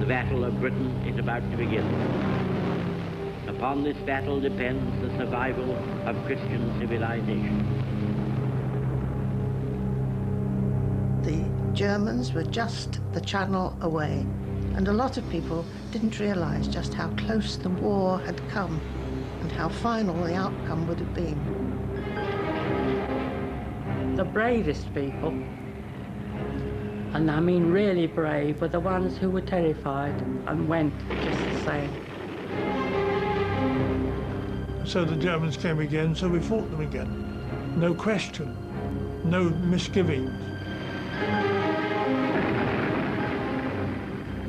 The Battle of Britain is about to begin. Upon this battle depends the survival of Christian civilization. The Germans were just the Channel away, and a lot of people didn't realize just how close the war had come and how final the outcome would have been. The bravest people, and I mean really brave, were the ones who were terrified and went just the same. So the Germans came again, so we fought them again. No question, no misgivings.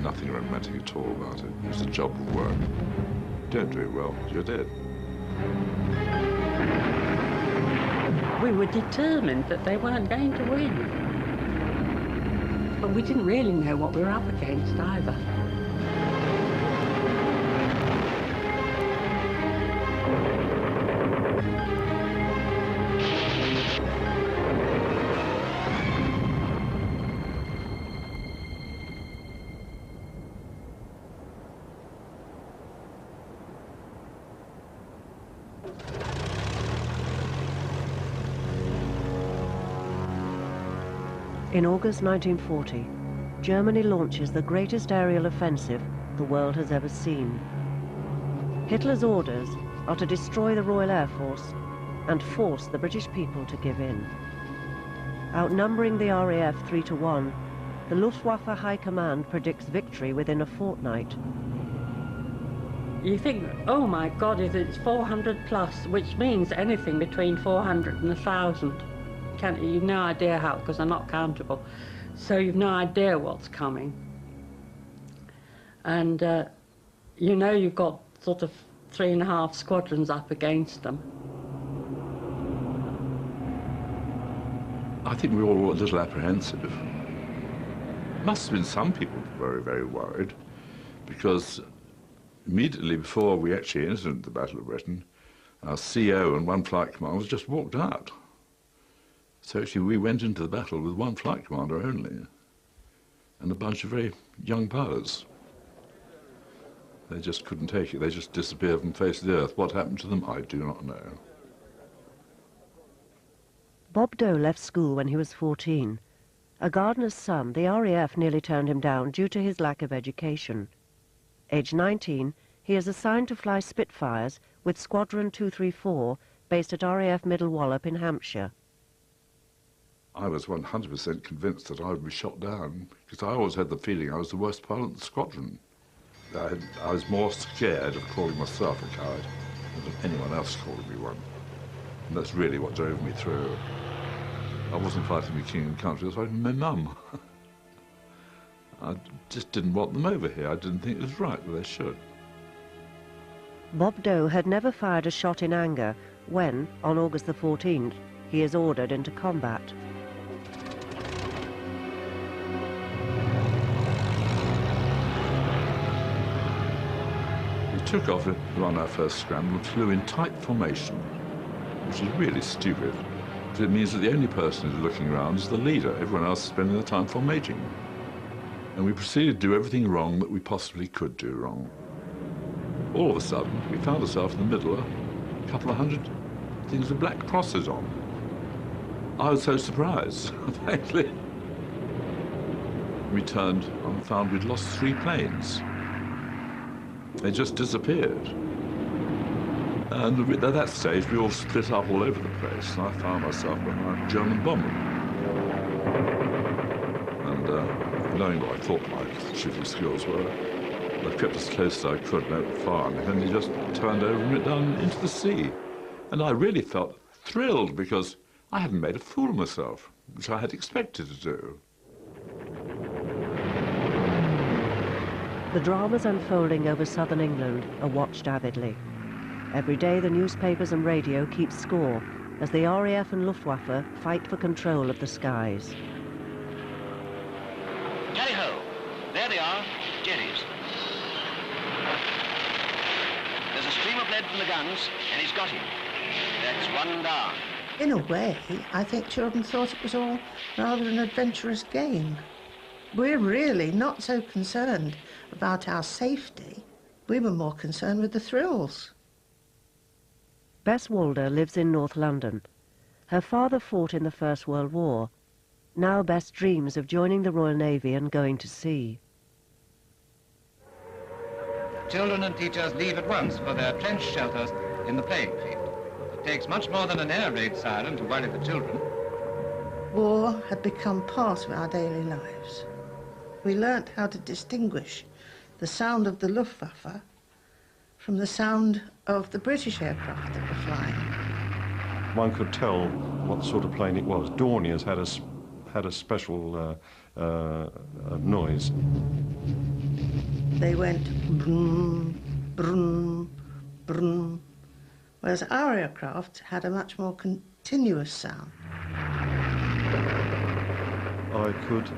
Nothing romantic at all about it. It's a job of work. Don't do it well, you're dead. We were determined that they weren't going to win. But we didn't really know what we were up against either. In August 1940, Germany launches the greatest aerial offensive the world has ever seen. Hitler's orders are to destroy the Royal Air Force and force the British people to give in. Outnumbering the RAF 3-1, the Luftwaffe High Command predicts victory within a fortnight. You think, oh my God, it's 400 plus, which means anything between 400 and 1,000. You've no idea how, because they're not countable. So you've no idea what's coming. And you know you've got sort of 3.5 squadrons up against them. I think we all were a little apprehensive. Must have been some people very, very worried, because immediately before we actually entered the Battle of Britain, our CO and one flight commander just walked out. So actually we went into the battle with one flight commander only and a bunch of very young pilots. They just couldn't take it. They just disappeared from the face of the earth. What happened to them, I do not know. Bob Doe left school when he was 14. A gardener's son, the RAF nearly turned him down due to his lack of education. Aged 19, he is assigned to fly Spitfires with Squadron 234, based at RAF Middle Wallop in Hampshire. I was 100% convinced that I would be shot down, because I always had the feeling I was the worst pilot in the squadron. I was more scared of calling myself a coward than anyone else calling me one. And that's really what drove me through. I wasn't fighting the king and country, I was fighting my mum. I just didn't want them over here. I didn't think it was right that they should. Bob Doe had never fired a shot in anger when, on August the 14th, he is ordered into combat. We took off on our first scramble and flew in tight formation, which is really stupid, because it means that the only person who's looking around is the leader. Everyone else is spending their time formating. And we proceeded to do everything wrong that we possibly could do wrong. All of a sudden, we found ourselves in the middle of a couple of hundred things with black crosses on. I was so surprised, frankly. We turned and found we'd lost 3 planes. They just disappeared. And at that stage, we all split up all over the place, and I found myself behind a German bomber. And knowing what I thought my shooting skills were, I kept as close as I could and opened fire, and then he just turned over and went down into the sea. And I really felt thrilled, because I hadn't made a fool of myself, which I had expected to do. The dramas unfolding over southern England are watched avidly. Every day the newspapers and radio keep score as the RAF and Luftwaffe fight for control of the skies. Tally-ho! There they are, Jennies. There's a stream of lead from the guns, and he's got him. That's one down. In a way, I think children thought it was all rather an adventurous game. We're really not so concerned about our safety. We were more concerned with the thrills. Bess Walder lives in North London. Her father fought in the First World War. Now Bess dreams of joining the Royal Navy and going to sea. Children and teachers leave at once for their trench shelters in the playing field. It takes much more than an air raid siren to worry the children. War had become part of our daily lives. We learnt how to distinguish the sound of the Luftwaffe from the sound of the British aircraft that were flying. One could tell what sort of plane it was. Dorniers had a special noise. They went brum, brum, brum, whereas our aircraft had a much more continuous sound. I could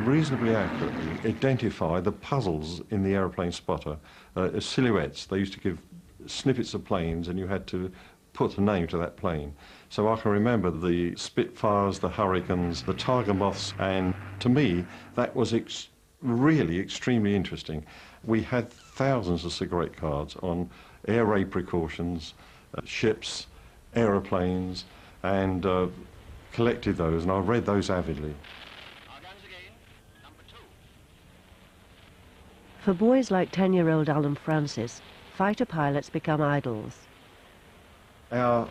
reasonably accurately identify the puzzles in the aeroplane spotter as silhouettes. They used to give snippets of planes and you had to put a name to that plane. So I can remember the Spitfires, the Hurricanes, the Tiger Moths, and to me that was really extremely interesting. We had thousands of cigarette cards on air raid precautions, ships, aeroplanes, and collected those, and I read those avidly. For boys like 10-year-old Alan Francis, fighter pilots become idols. Our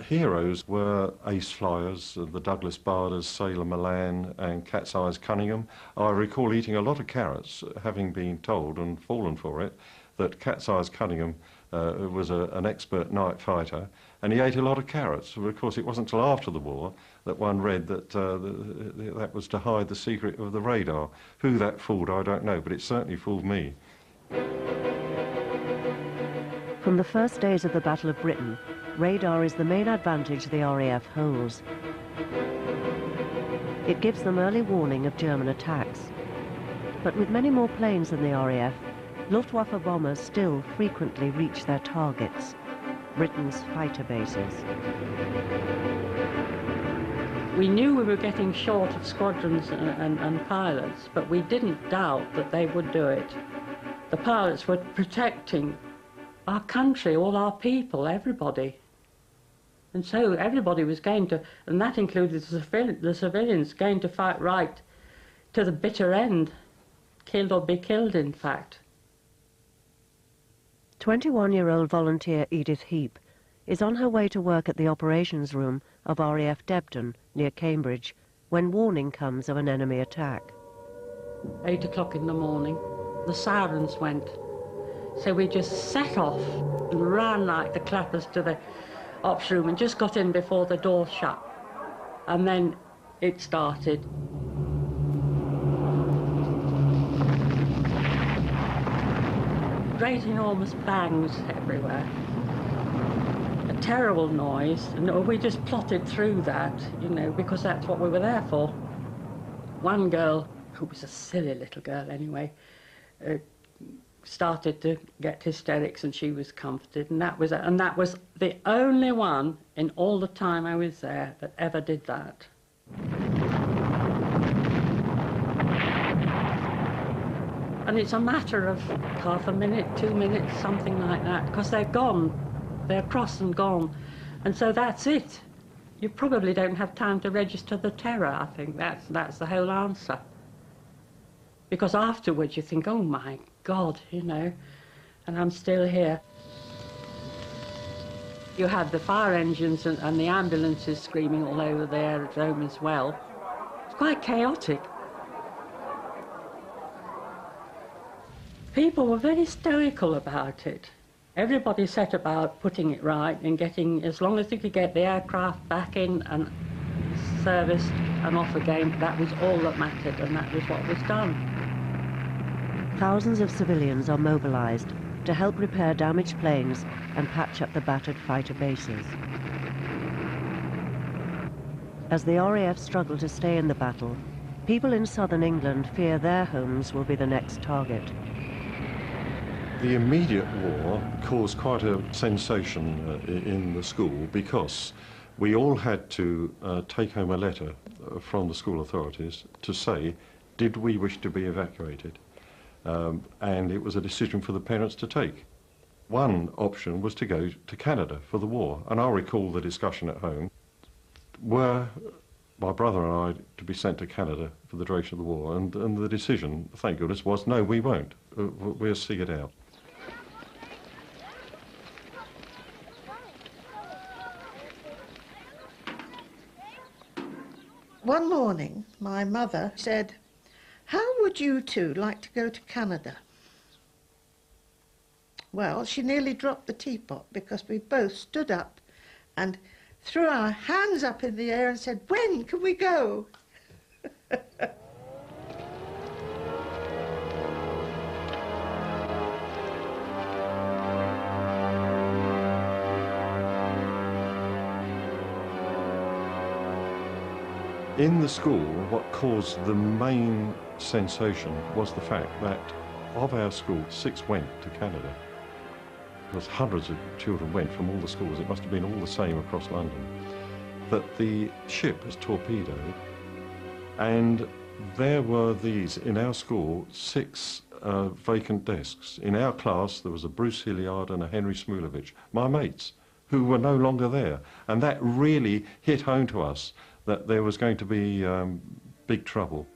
heroes were ace flyers, the Douglas Barders, Sailor Milan and Cat's Eyes Cunningham. I recall eating a lot of carrots, having been told and fallen for it, that Cat's Eyes Cunningham was an expert night fighter, and he ate a lot of carrots. But of course, it wasn't until after the war that one read that that was to hide the secret of the radar. Who that fooled, I don't know, but it certainly fooled me. From the first days of the Battle of Britain, radar is the main advantage the RAF holds. It gives them early warning of German attacks. But with many more planes than the RAF, Luftwaffe bombers still frequently reach their targets, Britain's fighter bases. We knew we were getting short of squadrons and pilots, but we didn't doubt that they would do it. The pilots were protecting our country, all our people, everybody. And so everybody was going to, and that included the civilians, going to fight right to the bitter end, killed or be killed, in fact. 21-year-old volunteer Edith Heap is on her way to work at the operations room of RAF Debden, near Cambridge, when warning comes of an enemy attack. 8 o'clock in the morning, the sirens went. So we just set off and ran like the clappers to the ops room and just got in before the door shut. And then it started. Great enormous bangs everywhere. A terrible noise, and we just plotted through that, you know, because that's what we were there for. One girl, who was a silly little girl anyway, started to get hysterics, and she was comforted, and that was the only one in all the time I was there that ever did that. And it's a matter of half a minute, 2 minutes, something like that, because they're gone. They're across and gone. And so that's it. You probably don't have time to register the terror, I think. That's the whole answer. Because afterwards you think, oh my God, you know, and I'm still here. You had the fire engines and the ambulances screaming all over the aerodrome as well. It's quite chaotic. People were very stoical about it. Everybody set about putting it right and getting, as long as they could get the aircraft back in and serviced and off again, that was all that mattered, and that was what was done. Thousands of civilians are mobilized to help repair damaged planes and patch up the battered fighter bases. As the RAF struggle to stay in the battle, people in southern England fear their homes will be the next target. The immediate war caused quite a sensation in the school because we all had to take home a letter from the school authorities to say, did we wish to be evacuated? and it was a decision for the parents to take. One option was to go to Canada for the war, and I recall the discussion at home. Were my brother and I to be sent to Canada for the duration of the war, and the decision, thank goodness, was no, we won't. We'll see it out. One morning, my mother said, "How would you two like to go to Canada?" Well, she nearly dropped the teapot because we both stood up and threw our hands up in the air and said, "When can we go?" In the school, what caused the main sensation was the fact that of our school, 6 went to Canada. Because hundreds of children went from all the schools. It must have been all the same across London. That the ship was torpedoed, and there were these, in our school, 6 vacant desks. In our class, there was a Bruce Hilliard and a Henry Smulovich, my mates, who were no longer there. And that really hit home to us that there was going to be big trouble.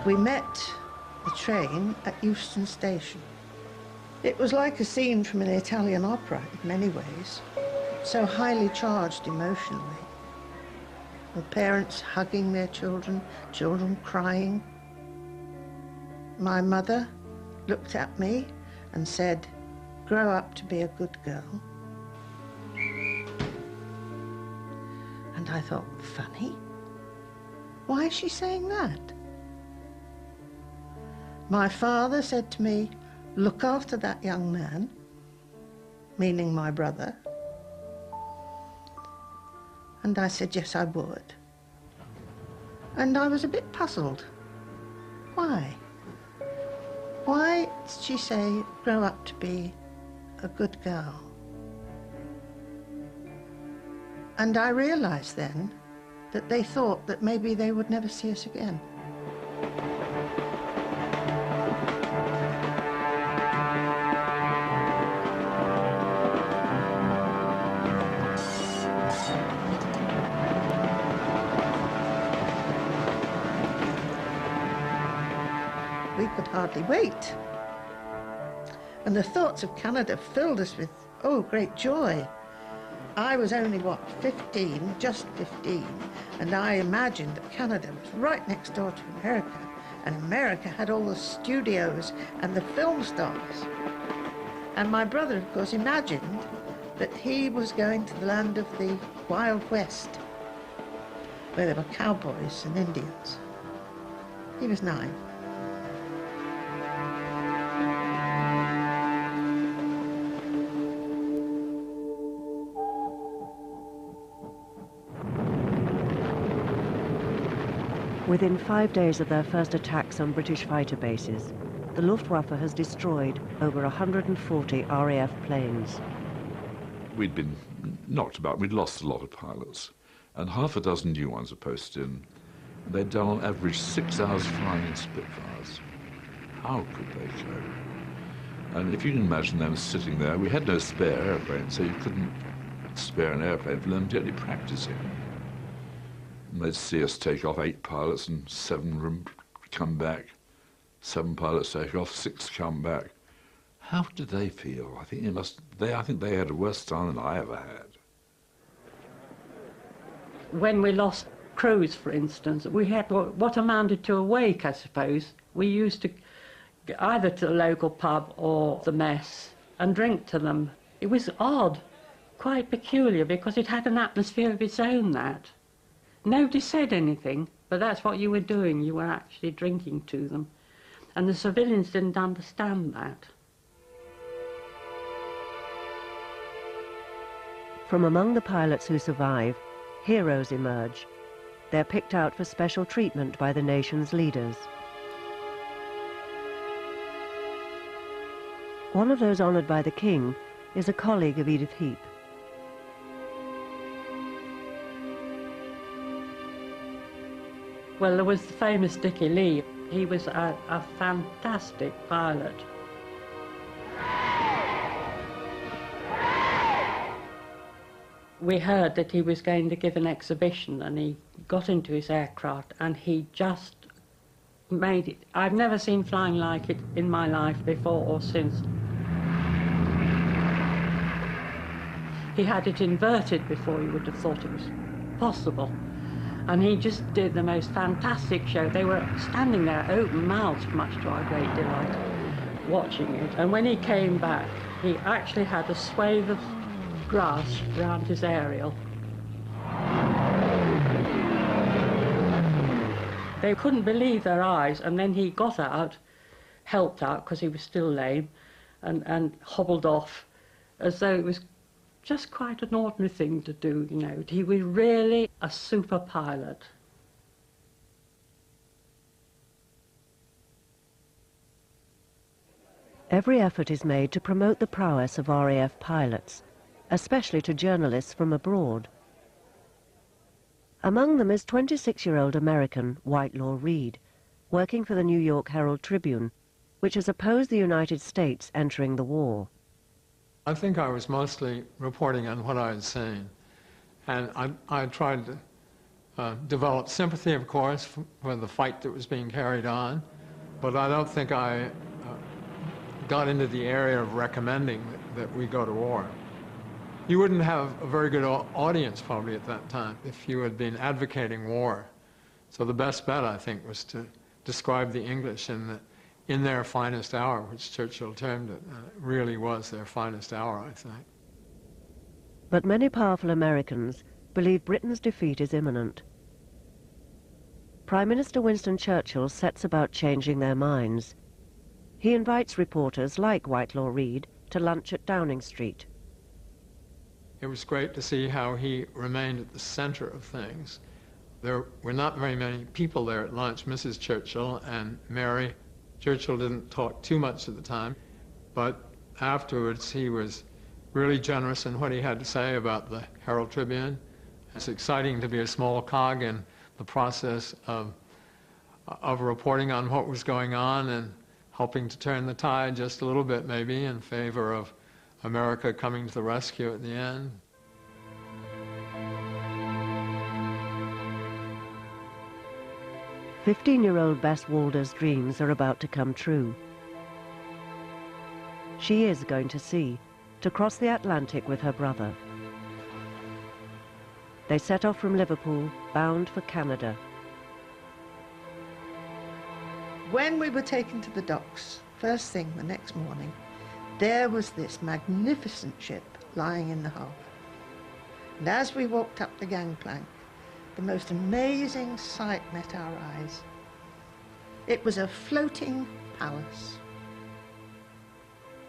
We met the train at Euston Station. It was like a scene from an Italian opera in many ways, so highly charged emotionally. The parents hugging their children, children crying. My mother looked at me and said, "Grow up to be a good girl." And I thought, funny, why is she saying that? My father said to me, "Look after that young man," meaning my brother. And I said, yes, I would. And I was a bit puzzled. Why? Why did she say, "Grow up to be a good girl"? And I realized then that they thought that maybe they would never see us again. We could hardly wait. And the thoughts of Canada filled us with, oh, great joy. I was only, what, 15, just 15, and I imagined that Canada was right next door to America, and America had all the studios and the film stars. And my brother, of course, imagined that he was going to the land of the Wild West, where there were cowboys and Indians. He was 9. Within 5 days of their first attacks on British fighter bases, the Luftwaffe has destroyed over 140 RAF planes. We'd been knocked about. We'd lost a lot of pilots, and half a dozen new ones were posted in. They'd done on average 6 hours flying in Spitfires. How could they cope? And if you can imagine them sitting there, we had no spare airplane, so you couldn't spare an airplane for them to do any practicing. And they'd see us take off 8 pilots and 7 of them come back. 7 pilots take off, 6 come back. How did they feel? I think they had a worse time than I ever had. When we lost crews, for instance, we had what amounted to a wake, I suppose. We used to go either to the local pub or the mess and drink to them. It was odd, quite peculiar, because it had an atmosphere of its own, that. Nobody said anything, but that's what you were doing. You were actually drinking to them. And the civilians didn't understand that. From among the pilots who survive, heroes emerge. They're picked out for special treatment by the nation's leaders. One of those honoured by the King is a colleague of Edith Heap. Well, there was the famous Dickie Lee. He was a fantastic pilot. We heard that he was going to give an exhibition, and he got into his aircraft and he just made it. I've never seen flying like it in my life before or since. He had it inverted before you would have thought it was possible. And he just did the most fantastic show. They were standing there open-mouthed, much to our great delight, watching it. And when he came back, he actually had a swathe of grass around his aerial. They couldn't believe their eyes, and then he got out, helped out, because he was still lame, and hobbled off, as though it was just quite an ordinary thing to do, you know. He was really a super pilot. Every effort is made to promote the prowess of RAF pilots, especially to journalists from abroad. Among them is 26-year-old American Whitelaw Reid, working for the New York Herald Tribune, which has opposed the United States entering the war. I think I was mostly reporting on what I had seen, and I tried to develop sympathy, of course, for the fight that was being carried on, but I don't think I got into the area of recommending that we go to war. You wouldn't have a very good audience probably at that time if you had been advocating war. So the best bet, I think, was to describe the English in their finest hour, which Churchill termed it. It really was their finest hour, I think. But many powerful Americans believe Britain's defeat is imminent. Prime Minister Winston Churchill sets about changing their minds. He invites reporters like Whitelaw Reid to lunch at Downing Street. It was great to see how he remained at the center of things. There were not very many people there at lunch. Mrs. Churchill and Mary. Churchill didn't talk too much at the time, but afterwards he was really generous in what he had to say about the Herald Tribune. It's exciting to be a small cog in the process of reporting on what was going on and helping to turn the tide just a little bit, maybe, in favor of America coming to the rescue at the end. "15-year-old Bess Walder's dreams are about to come true. She is going to sea, to cross the Atlantic with her brother. They set off from Liverpool, bound for Canada. When we were taken to the docks, first thing the next morning, there was this magnificent ship lying in the harbour. And as we walked up the gangplank, the most amazing sight met our eyes. It was a floating palace.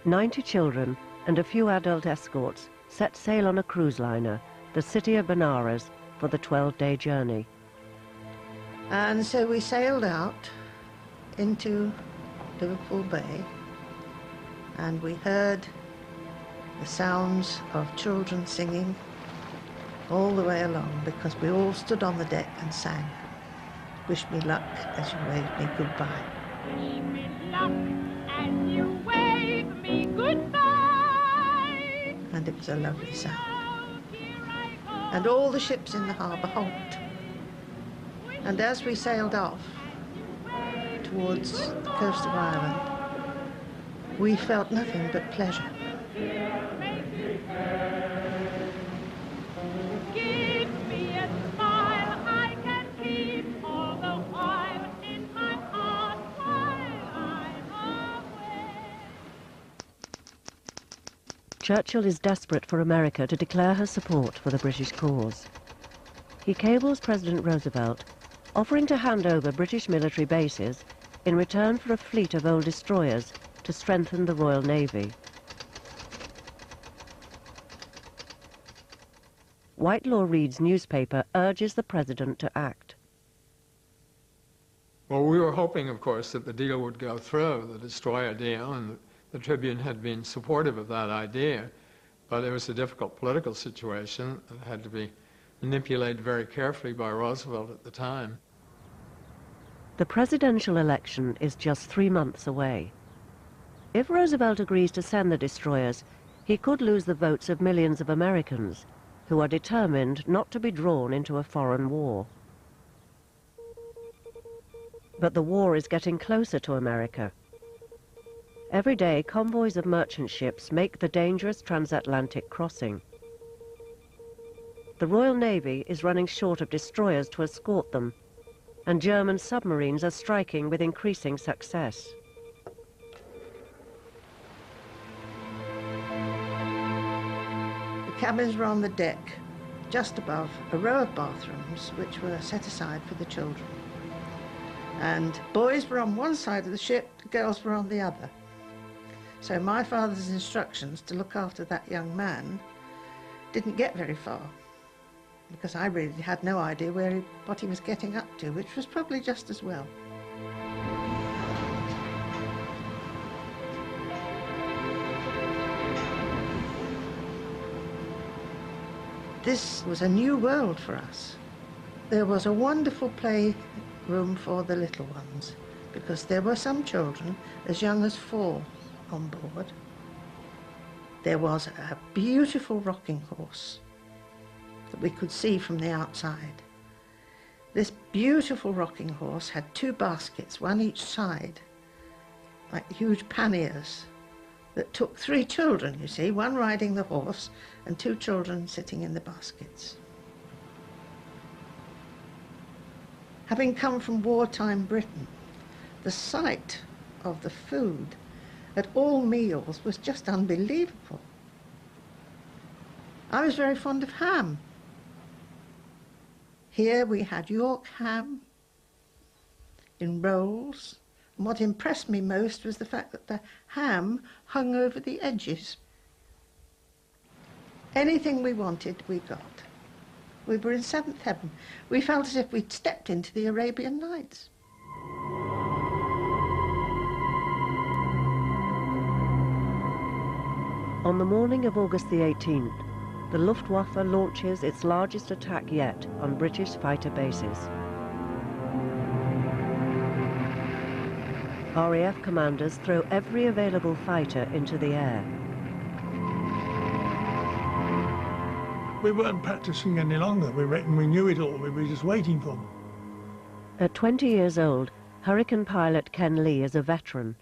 90 children and a few adult escorts set sail on a cruise liner, the city of Benares, for the 12-day journey. And so we sailed out into Liverpool Bay, and we heard the sounds of children singing all the way along, because we all stood on the deck and sang, "Wish me luck as you wave me goodbye." Wish me luck as you wave me goodbye. And it was a lovely sound. And all the ships in the harbour honked. And as we sailed off towards the coast of Ireland, we felt nothing but pleasure. Give me a smile I can keep all the while in my heart while I'm away. Churchill is desperate for America to declare her support for the British cause. He cables President Roosevelt, offering to hand over British military bases in return for a fleet of old destroyers to strengthen the Royal Navy. Whitelaw Reid's newspaper urges the president to act. Well, we were hoping, of course, that the deal would go through, the destroyer deal, and the Tribune had been supportive of that idea, but it was a difficult political situation that had to be manipulated very carefully by Roosevelt at the time. The presidential election is just 3 months away. If Roosevelt agrees to send the destroyers, he could lose the votes of millions of Americans who are determined not to be drawn into a foreign war. But the war is getting closer to America. Every day, convoys of merchant ships make the dangerous transatlantic crossing. The Royal Navy is running short of destroyers to escort them, and German submarines are striking with increasing success. The cabins were on the deck, just above a row of bathrooms which were set aside for the children. And boys were on one side of the ship, girls were on the other. So my father's instructions to look after that young man didn't get very far, because I really had no idea what he was getting up to, which was probably just as well. This was a new world for us. There was a wonderful playroom for the little ones, because there were some children as young as 4 on board. There was a beautiful rocking horse that we could see from the outside. This beautiful rocking horse had 2 baskets, one each side, like huge panniers, that took 3 children, you see, one riding the horse and 2 children sitting in the baskets. Having come from wartime Britain, the sight of the food at all meals was just unbelievable. I was very fond of ham. Here we had York ham in rolls, and what impressed me most was the fact that the ham hung over the edges. Anything we wanted, we got. We were in 7th heaven. We felt as if we'd stepped into the Arabian Nights. On the morning of August the 18th, the Luftwaffe launches its largest attack yet on British fighter bases. RAF commanders throw every available fighter into the air. We weren't practicing any longer. We reckoned we knew it all. We were just waiting for them. At 20 years old, Hurricane pilot Ken Lee is a veteran.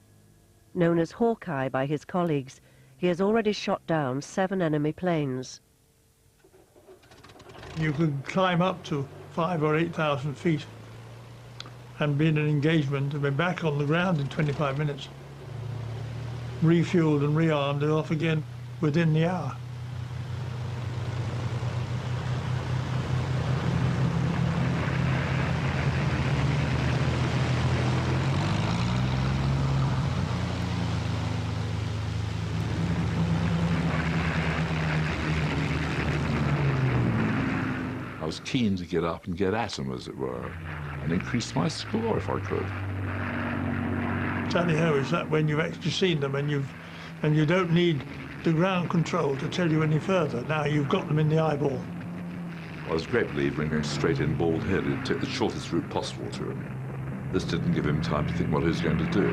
Known as Hawkeye by his colleagues, he has already shot down 7 enemy planes. You could climb up to 5,000 or 8,000 feet and be in an engagement and be back on the ground in 25 minutes. Refueled and rearmed and off again within the hour. I was keen to get up and get at them, as it were, and increase my score if I could. Tally-ho is that when you've actually seen them and you don't need the ground control to tell you any further. Now you've got them in the eyeball. I was a great believer in going straight in bald-headed, take the shortest route possible to him. This didn't give him time to think what he was going to do.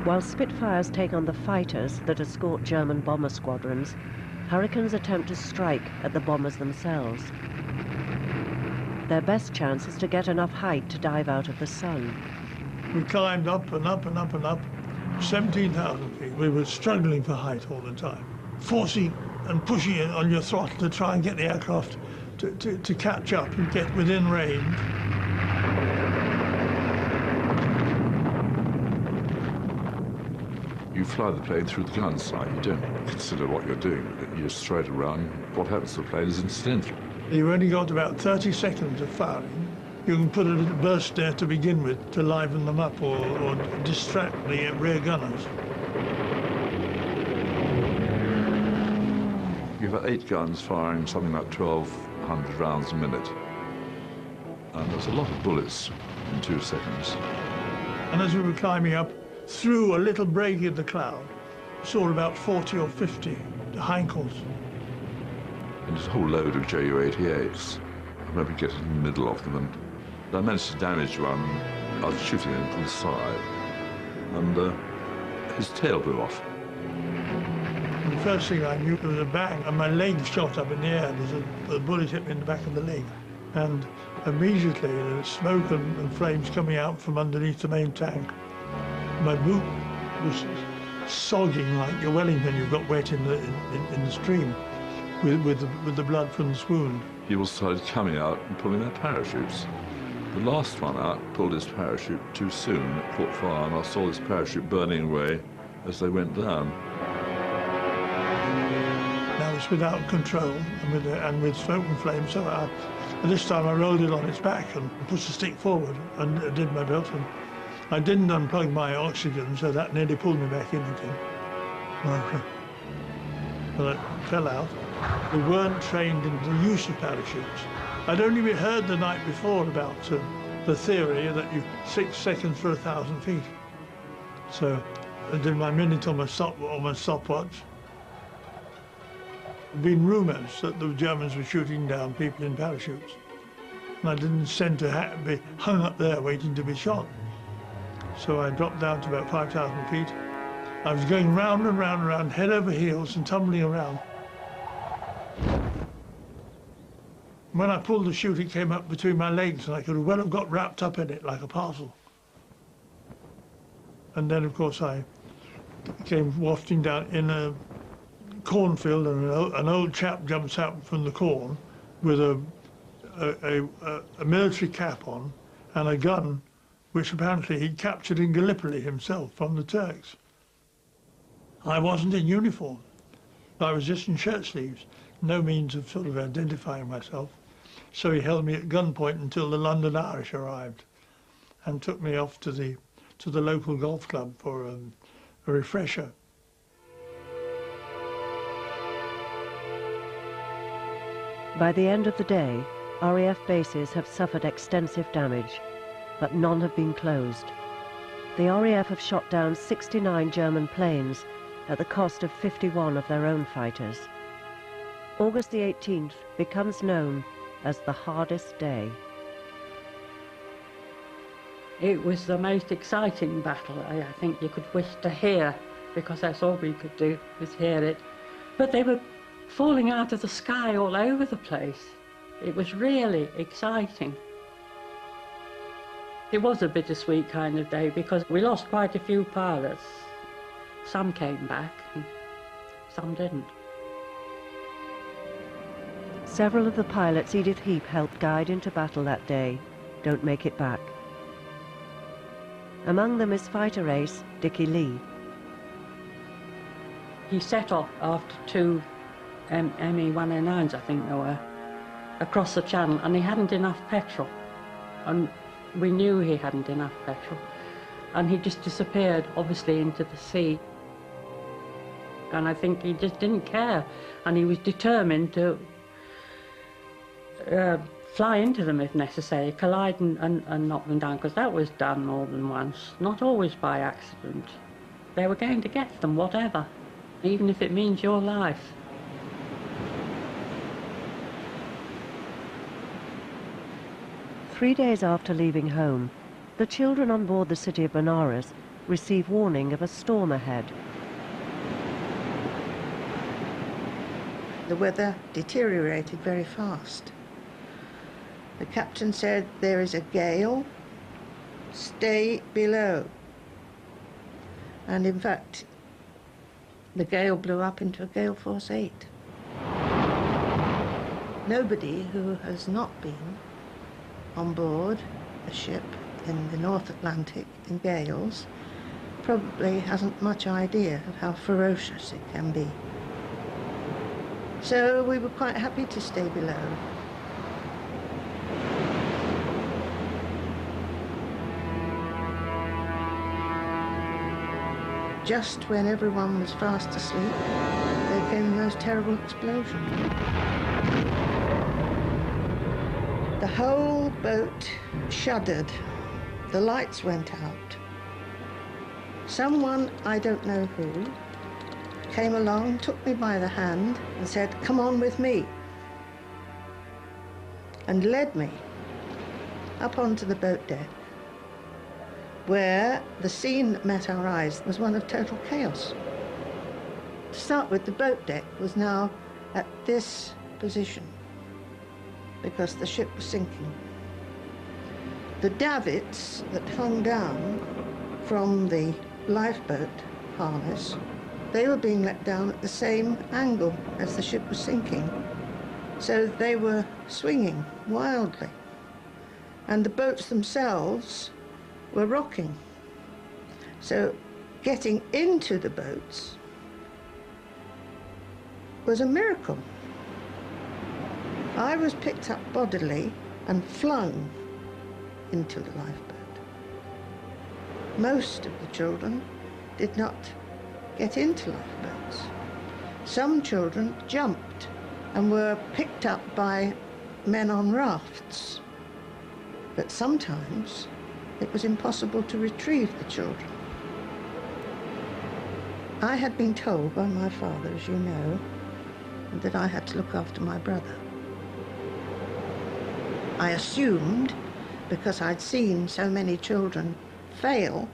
While Spitfires take on the fighters that escort German bomber squadrons, Hurricanes attempt to strike at the bombers themselves. Their best chance is to get enough height to dive out of the sun. We climbed up and up and up and up, 17,000 feet. We were struggling for height all the time, forcing and pushing it on your throttle to try and get the aircraft to catch up and get within range. You fly the plane through the gun sight. You don't consider what you're doing with it. You just throw it around. What happens to the plane is incidental. You've only got about 30 seconds of firing. You can put a little burst there to begin with to liven them up or distract the rear gunners. You've got 8 guns firing something like 1,200 rounds a minute. And there's a lot of bullets in 2 seconds. And as we were climbing up, through a little break in the cloud, saw about 40 or 50 Heinkels. And there's a whole load of Ju-88s. remember getting in the middle of them, and I managed to damage one. I was shooting him from the side, and his tail blew off. And the first thing I knew, there was a bang, and my leg shot up in the air. The bullet hit me in the back of the leg. And immediately, there was smoke and flames coming out from underneath the main tank. My boot was sogging like your welling when you got wet in the stream with the blood from the wound. People started coming out and pulling their parachutes. The last one out pulled his parachute too soon. It caught fire, and I saw his parachute burning away as they went down. Now it's without control and with smoke and flame, so this time I rolled it on its back and pushed the stick forward and did my belt. And I didn't unplug my oxygen, so that nearly pulled me back in again. But I fell out. We weren't trained in the use of parachutes. I'd only heard the night before about the theory that you 6 seconds for 1,000 feet. So I did my minute on my stopwatch. There'd been rumours that the Germans were shooting down people in parachutes, and I didn't intend to be hung up there waiting to be shot. So I dropped down to about 5,000 feet. I was going round and round and round, head over heels and tumbling around. When I pulled the chute, it came up between my legs, and I could well have got wrapped up in it like a parcel. And then, of course, I came wafting down in a cornfield, and an old chap jumps out from the corn with a military cap on and a gun, which apparently he'd captured in Gallipoli himself from the Turks. I wasn't in uniform. I was just in shirt sleeves, no means of sort of identifying myself. So he held me at gunpoint until the London Irish arrived and took me off to the local golf club for a refresher. By the end of the day, RAF bases have suffered extensive damage, but none have been closed. The RAF have shot down 69 German planes at the cost of 51 of their own fighters. August the 18th becomes known as the hardest day. It was the most exciting battle I think you could wish to hear, because that's all we could do was hear it. But they were falling out of the sky all over the place. It was really exciting. It was a bittersweet kind of day because we lost quite a few pilots. Some came back and some didn't. Several of the pilots Edith Heap helped guide into battle that day don't make it back. Among them is fighter ace Dickie Lee. He set off after 2 ME-109s, I think they were, across the channel, and he hadn't enough petrol. And we knew he hadn't enough petrol. And he just disappeared, obviously, into the sea. And I think he just didn't care. And he was determined to fly into them if necessary, collide and knock them down, because that was done more than once, not always by accident. They were going to get them, whatever, even if it means your life. Three days after leaving home, the children on board the City of Benares receive warning of a storm ahead. The weather deteriorated very fast. The captain said, "There is a gale, stay below." And in fact, the gale blew up into a gale force 8. Nobody who has not been on board a ship in the North Atlantic in gales probably hasn't much idea of how ferocious it can be. So we were quite happy to stay below. Just when everyone was fast asleep, there came the most terrible explosion. The whole boat shuddered. The lights went out. Someone, I don't know who, came along, took me by the hand and said, "Come on with me." and led me up onto the boat deck, where the scene that met our eyes was one of total chaos. To start with, the boat deck was now at this position because the ship was sinking. The davits that hung down from the lifeboat harness, they were being let down at the same angle as the ship was sinking. So they were swinging wildly. And the boats themselves were rocking. So getting into the boats was a miracle. I was picked up bodily and flung into the lifeboat. Most of the children did not get into lifeboats. Some children jumped and were picked up by men on rafts. But sometimes it was impossible to retrieve the children. I had been told by my father, as you know, that I had to look after my brother. I assumed, because I'd seen so many children fail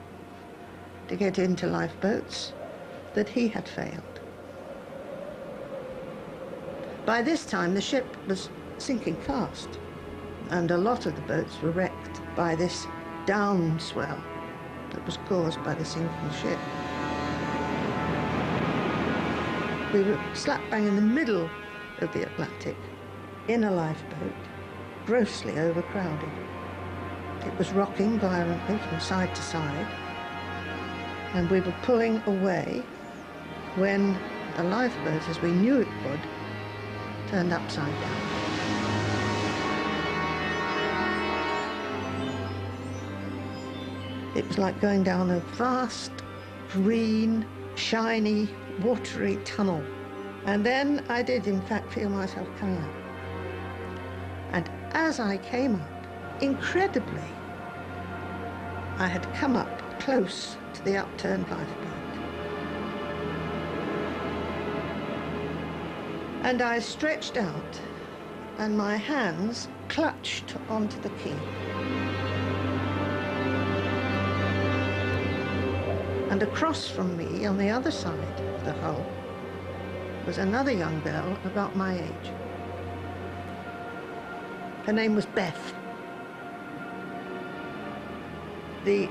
to get into lifeboats, that he had failed. By this time, the ship was sinking fast, and a lot of the boats were wrecked by this down swell that was caused by the sinking ship. We were slap bang in the middle of the Atlantic, in a lifeboat, grossly overcrowded. It was rocking violently from side to side, and we were pulling away when the lifeboat, as we knew it would, turned upside down. It was like going down a vast, green, shiny, watery tunnel. And then I did, in fact, feel myself coming up. And as I came up, incredibly, I had come up close to the upturned lifeboat. And I stretched out, and my hands clutched onto the key. And across from me, on the other side of the hull, was another young girl about my age. Her name was Beth. The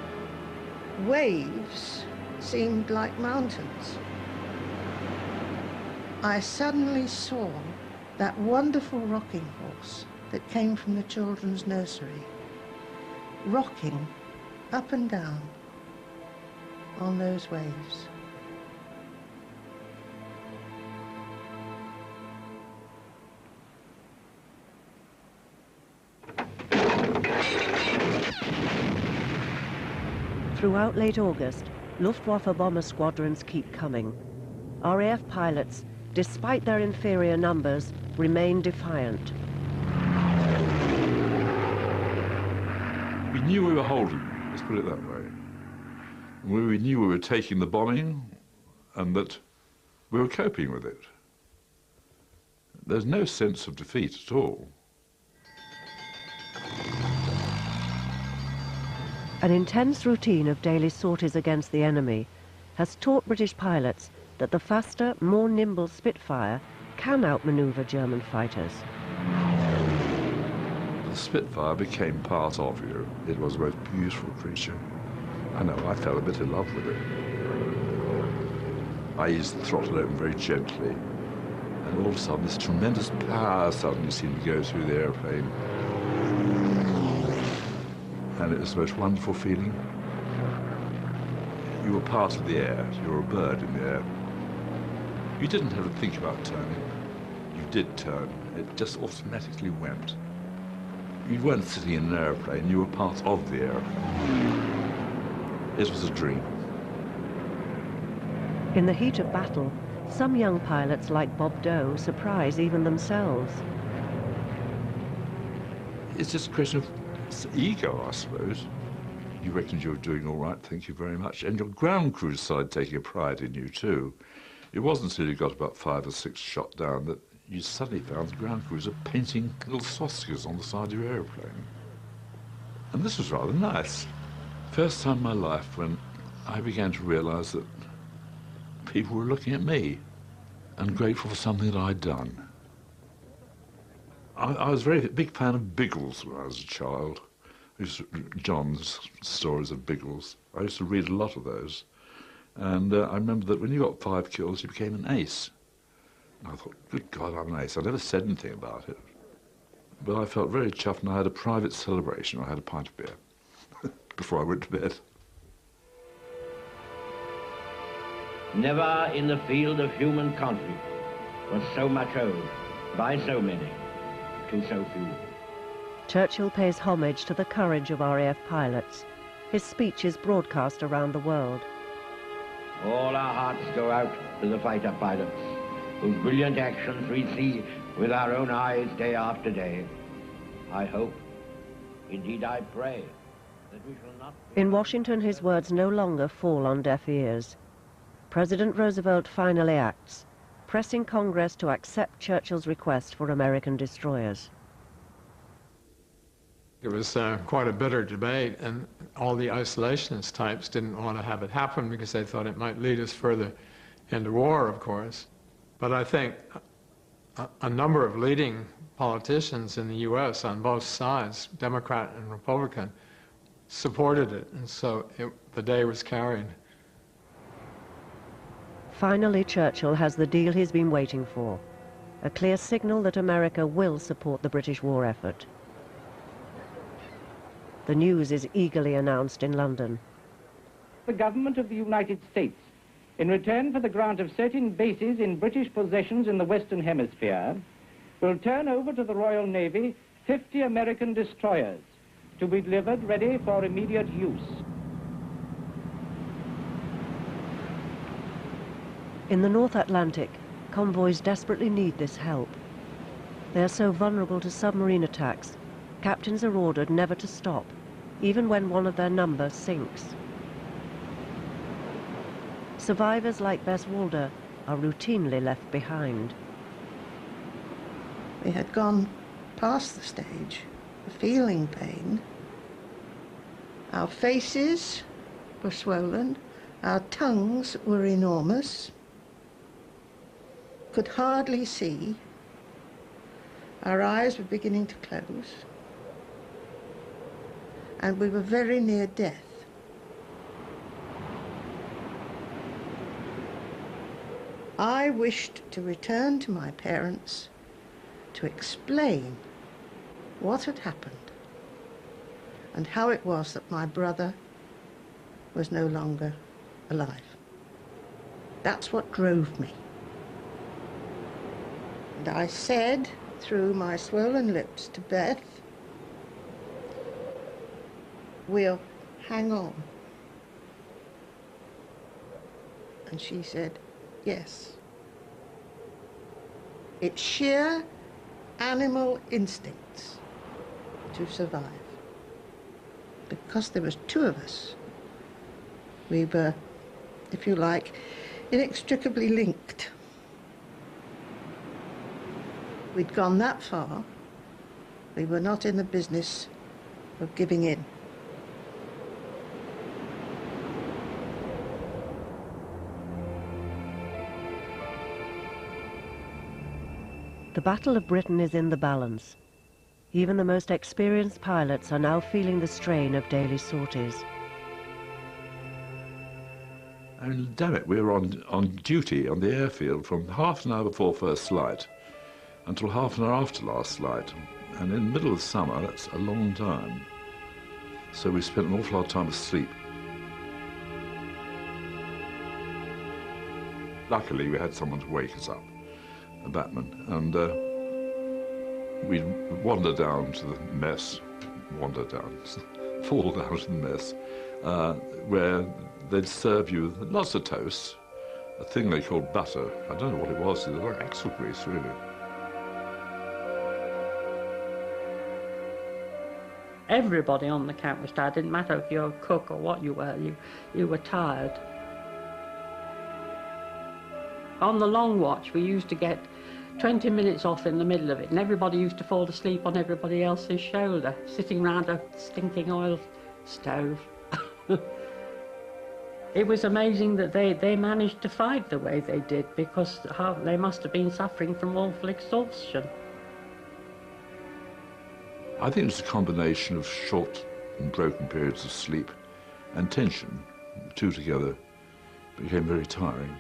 waves seemed like mountains. I suddenly saw that wonderful rocking horse that came from the children's nursery, rocking up and down on those waves. Throughout late August, Luftwaffe bomber squadrons keep coming. RAF pilots, despite their inferior numbers, remain defiant. We knew we were holding, let's put it that way. We knew we were taking the bombing and that we were coping with it. There's no sense of defeat at all. An intense routine of daily sorties against the enemy has taught British pilots that the faster, more nimble Spitfire can outmaneuver German fighters. The Spitfire became part of you. It was the most beautiful creature. I know, I fell a bit in love with it. I eased the throttle open very gently, and all of a sudden this tremendous power suddenly seemed to go through the airplane. And it was the most wonderful feeling. You were part of the air, you were a bird in the air. You didn't have to think about turning. You did turn, it just automatically went. You weren't sitting in an airplane, you were part of the airplane. It was a dream. In the heat of battle, some young pilots like Bob Doe surprise even themselves. It's just a question of ego, I suppose. You reckoned you were doing all right, thank you very much. And your ground crew started taking a pride in you too. It wasn't until you got about 5 or 6 shot down that you suddenly found the ground crews are painting little swastikas on the side of your aeroplane. And this was rather nice. First time in my life when I began to realise that people were looking at me and grateful for something that I'd done. I was a very big fan of Biggles when I was a child. John's stories of Biggles. I used to read a lot of those. And I remember that when you got 5 kills, you became an ace. And I thought, good God, I'm an ace. I never said anything about it. But I felt very chuffed, and I had a private celebration. I had a pint of beer before I went to bed. Never in the field of human conflict was so much owed by so many to so few. Churchill pays homage to the courage of RAF pilots. His speech is broadcast around the world. All our hearts go out to the fighter pilots, whose brilliant actions we see with our own eyes day after day. I hope, indeed I pray, that we shall not... In Washington, his words no longer fall on deaf ears. President Roosevelt finally acts, pressing Congress to accept Churchill's request for American destroyers. It was quite a bitter debate, and all the isolationist types didn't want to have it happen because they thought it might lead us further into war, of course. But I think a number of leading politicians in the U.S. on both sides, Democrat and Republican, supported it, and so the day was carried. Finally, Churchill has the deal he's been waiting for, a clear signal that America will support the British war effort. The news is eagerly announced in London. The government of the United States, in return for the grant of certain bases in British possessions in the Western Hemisphere, will turn over to the Royal Navy 50 American destroyers to be delivered ready for immediate use. In the North Atlantic, convoys desperately need this help. They are so vulnerable to submarine attacks, captains are ordered never to stop, even when one of their number sinks. Survivors like Bess Walder are routinely left behind. We had gone past the stage of feeling pain. Our faces were swollen, our tongues were enormous, could hardly see, our eyes were beginning to close, and we were very near death. I wished to return to my parents to explain what had happened and how it was that my brother was no longer alive. That's what drove me. And I said through my swollen lips to Beth, "We'll hang on." And she said, "Yes." It's sheer animal instincts to survive. Because there was 2 of us, we were, if you like, inextricably linked. We'd gone that far, we were not in the business of giving in. The Battle of Britain is in the balance. Even the most experienced pilots are now feeling the strain of daily sorties. I mean, damn it, we were on duty on the airfield from half an hour before first flight until half an hour after last flight. And in the middle of summer, that's a long time. So we spent an awful lot of time asleep. Luckily, we had someone to wake us up, a batman, and we'd wander down to the mess, fall down to the mess, where they'd serve you lots of toast, a thing they called butter. I don't know what it was, it was like axle grease, really. Everybody on the camp was tired. It didn't matter if you're a cook or what you were tired. On the long watch, we used to get 20 minutes off in the middle of it, and everybody used to fall asleep on everybody else's shoulder, sitting round a stinking oil stove. It was amazing that they managed to fight the way they did, because they must have been suffering from awful exhaustion. I think it's a combination of short and broken periods of sleep and tension. The two together became very tiring.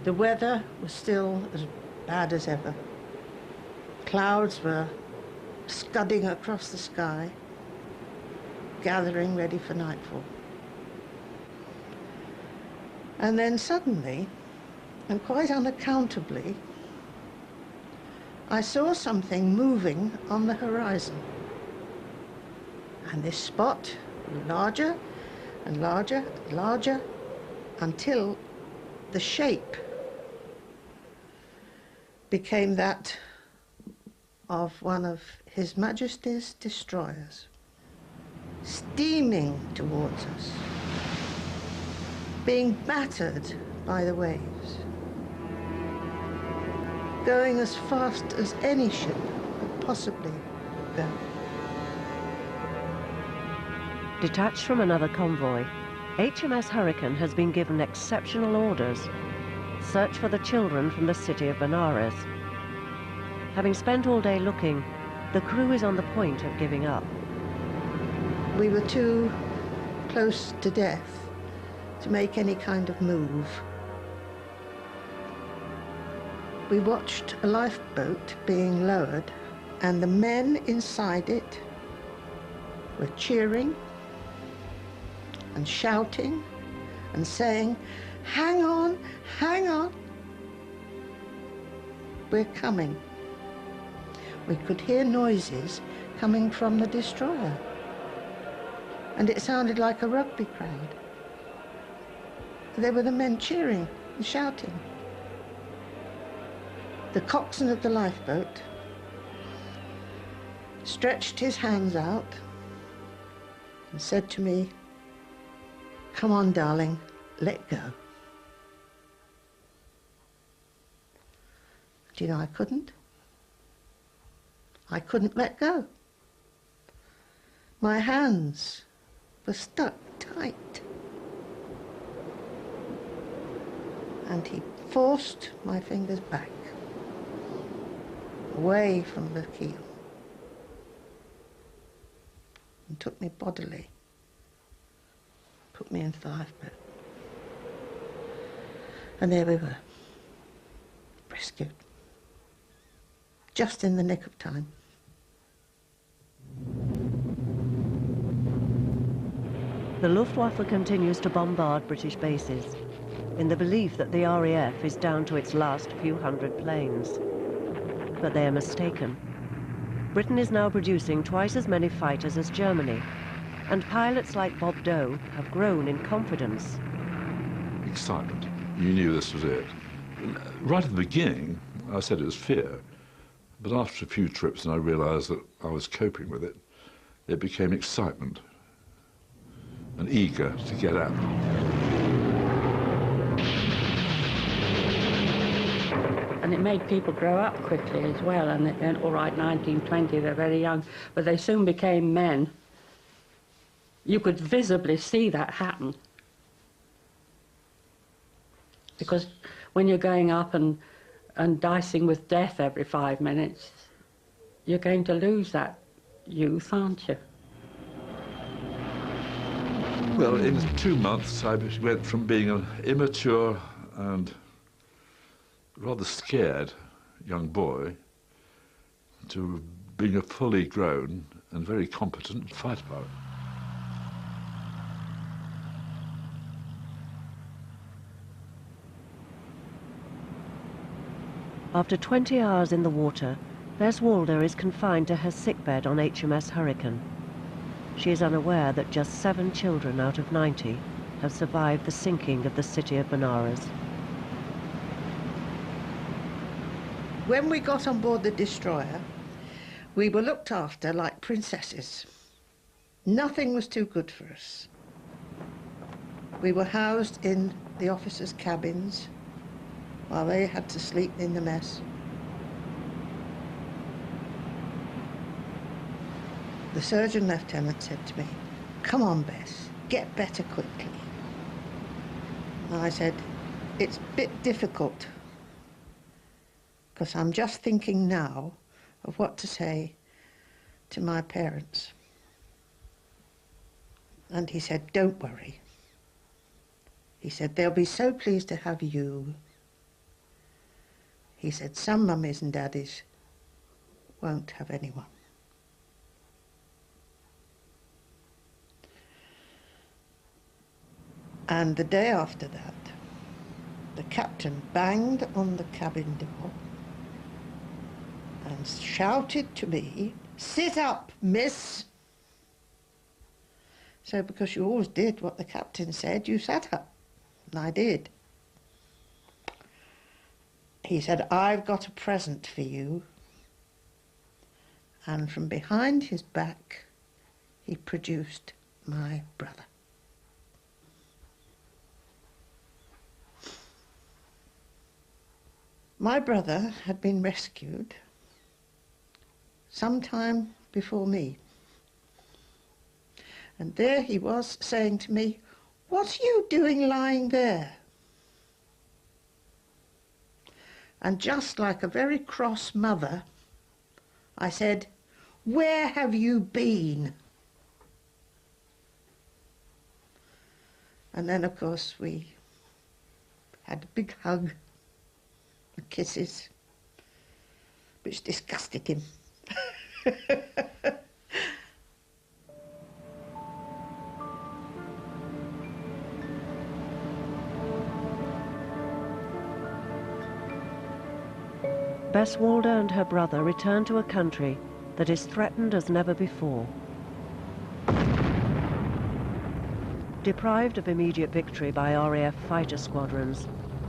The weather was still as bad as ever. Clouds were scudding across the sky, gathering ready for nightfall. And then suddenly, and quite unaccountably, I saw something moving on the horizon. And this spot grew larger and larger and larger until the shape became that of one of His Majesty's destroyers, steaming towards us, being battered by the waves, going as fast as any ship could possibly go. Detached from another convoy, HMS Hurricane has been given exceptional orders: search for the children from the city of Benares. Having spent all day looking, the crew is on the point of giving up. We were too close to death to make any kind of move. We watched a lifeboat being lowered, and the men inside it were cheering and shouting and saying, "Hang on, hang on, we're coming." We could hear noises coming from the destroyer, and it sounded like a rugby crowd. There were the men cheering and shouting. The coxswain of the lifeboat stretched his hands out and said to me, "Come on, darling, let go." Do you know, I couldn't. I couldn't let go. My hands were stuck tight. And he forced my fingers back, away from the keel, and took me bodily, put me into the lifeboat. And there we were, rescued, just in the nick of time. The Luftwaffe continues to bombard British bases, in the belief that the RAF is down to its last few hundred planes. But they are mistaken. Britain is now producing twice as many fighters as Germany, and pilots like Bob Doe have grown in confidence. Excitement. You knew this was it. Right at the beginning, I said it was fear, but after a few trips and I realised that I was coping with it, it became excitement and eager to get out. And it made people grow up quickly as well, and all right, 19, 20, they're very young, but they soon became men. You could visibly see that happen. Because when you're going up and dicing with death every 5 minutes, you're going to lose that youth, aren't you? Well, in 2 months, I went from being an immature and rather scared young boy to being a fully grown and very competent fighter pilot. After 20 hours in the water, Bess Walder is confined to her sickbed on HMS Hurricane. She is unaware that just 7 children out of 90 have survived the sinking of the city of Benares. When we got on board the destroyer, we were looked after like princesses. Nothing was too good for us. We were housed in the officers' cabins while they had to sleep in the mess. The surgeon lieutenant said to me, "Come on, Bess, get better quickly." And I said, "It's a bit difficult, because I'm just thinking now of what to say to my parents." And he said, "Don't worry." He said, "They'll be so pleased to have you." He said, "Some mummies and daddies won't have anyone." And the day after that, the captain banged on the cabin door and shouted to me, "Sit up, miss." So because you always did what the captain said, you sat up. And I did. He said, "I've got a present for you." And from behind his back, he produced my brother. My brother had been rescued some time before me. And there he was saying to me, "What are you doing lying there?" And just like a very cross mother, I said, "Where have you been?" And then, of course, we had a big hug and kisses, which disgusted him. Bess Walder and her brother return to a country that is threatened as never before. Deprived of immediate victory by RAF fighter squadrons,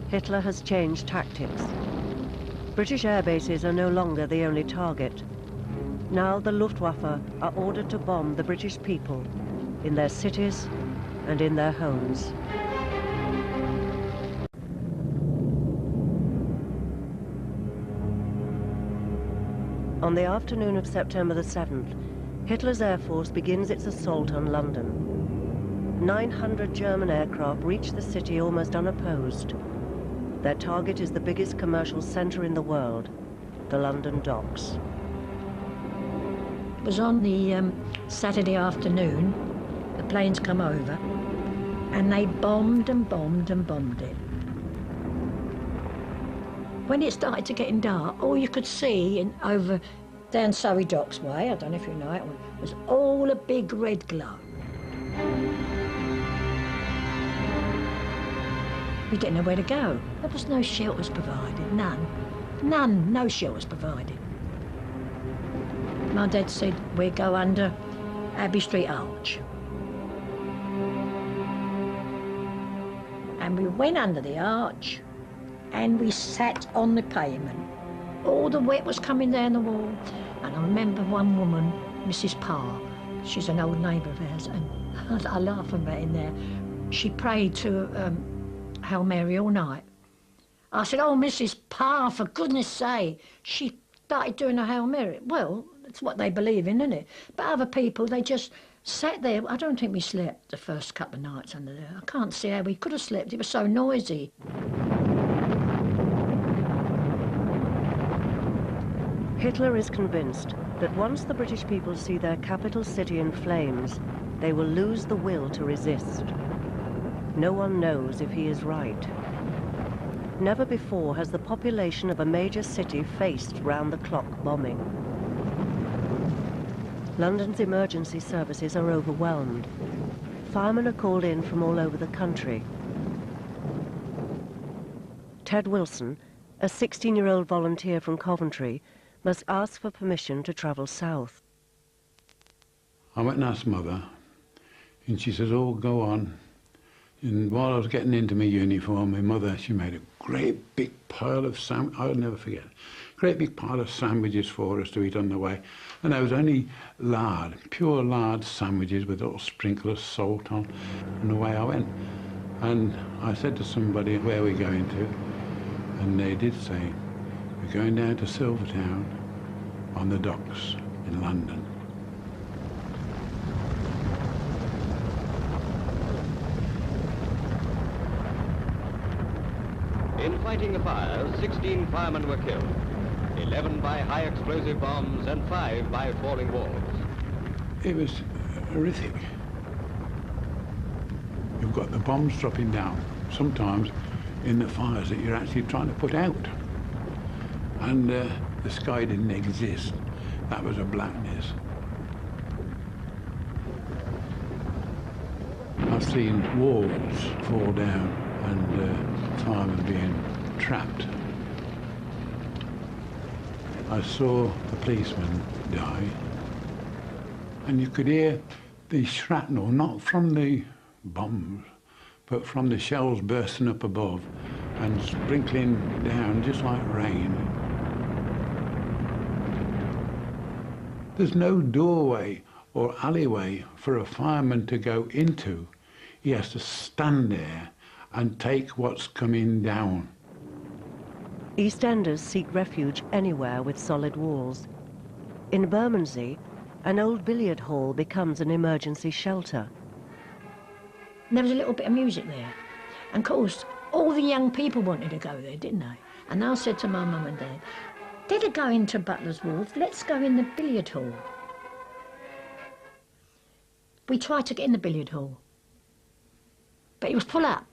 Hitler has changed tactics. British air bases are no longer the only target. Now the Luftwaffe are ordered to bomb the British people in their cities and in their homes. On the afternoon of September the 7th, Hitler's Air Force begins its assault on London. 900 German aircraft reach the city almost unopposed. Their target is the biggest commercial centre in the world, the London docks. It was on the Saturday afternoon. The planes come over and they bombed and bombed and bombed it. When it started to get dark, all you could see over down Surrey Docks way, I don't know if you know it, was all a big red glow. We didn't know where to go. There was no shelters provided, none, no shelters provided. My dad said, "We'll go under Abbey Street Arch." And we went under the arch and we sat on the pavement. All the wet was coming down the wall. And I remember one woman, Mrs. Parr, she's an old neighbour of ours, and I laugh about in there. She prayed to Hail Mary all night. I said, "Oh, Mrs. Parr, for goodness sake." She started doing a Hail Mary. Well, that's what they believe in, isn't it? But other people, they just sat there. I don't think we slept the first couple of nights under there. I can't see how we could have slept. It was so noisy. Hitler is convinced that once the British people see their capital city in flames, they will lose the will to resist. No one knows if he is right. Never before has the population of a major city faced round-the-clock bombing. London's emergency services are overwhelmed. Firemen are called in from all over the country. Ted Wilson, a 16-year-old volunteer from Coventry, must ask for permission to travel south. I went and asked Mother, and she says, "Oh, go on. And while I was getting into my uniform, my mother, she made a great big pile of I'll never forget, great big pile of sandwiches for us to eat on the way. And there was only lard, pure lard sandwiches with a little sprinkle of salt on, and away I went. And I said to somebody, where are we going to? And they did say, we're going down to Silvertown on the docks in London. In fighting the fires, 16 firemen were killed, 11 by high explosive bombs and 5 by falling walls. It was horrific. You've got the bombs dropping down, sometimes in the fires that you're actually trying to put out. And the sky didn't exist. That was a blackness. I've seen walls fall down and firemen being trapped. I saw the policeman die, and you could hear the shrapnel, not from the bombs, but from the shells bursting up above and sprinkling down just like rain. There's no doorway or alleyway for a fireman to go into. He has to stand there and take what's coming down. EastEnders seek refuge anywhere with solid walls. In Bermondsey, an old billiard hall becomes an emergency shelter. There was a little bit of music there. And of course, all the young people wanted to go there, didn't they? And I said to my mum and dad, instead of going to Butler's Wharf, let's go in the billiard hall. We tried to get in the billiard hall, but it was full up.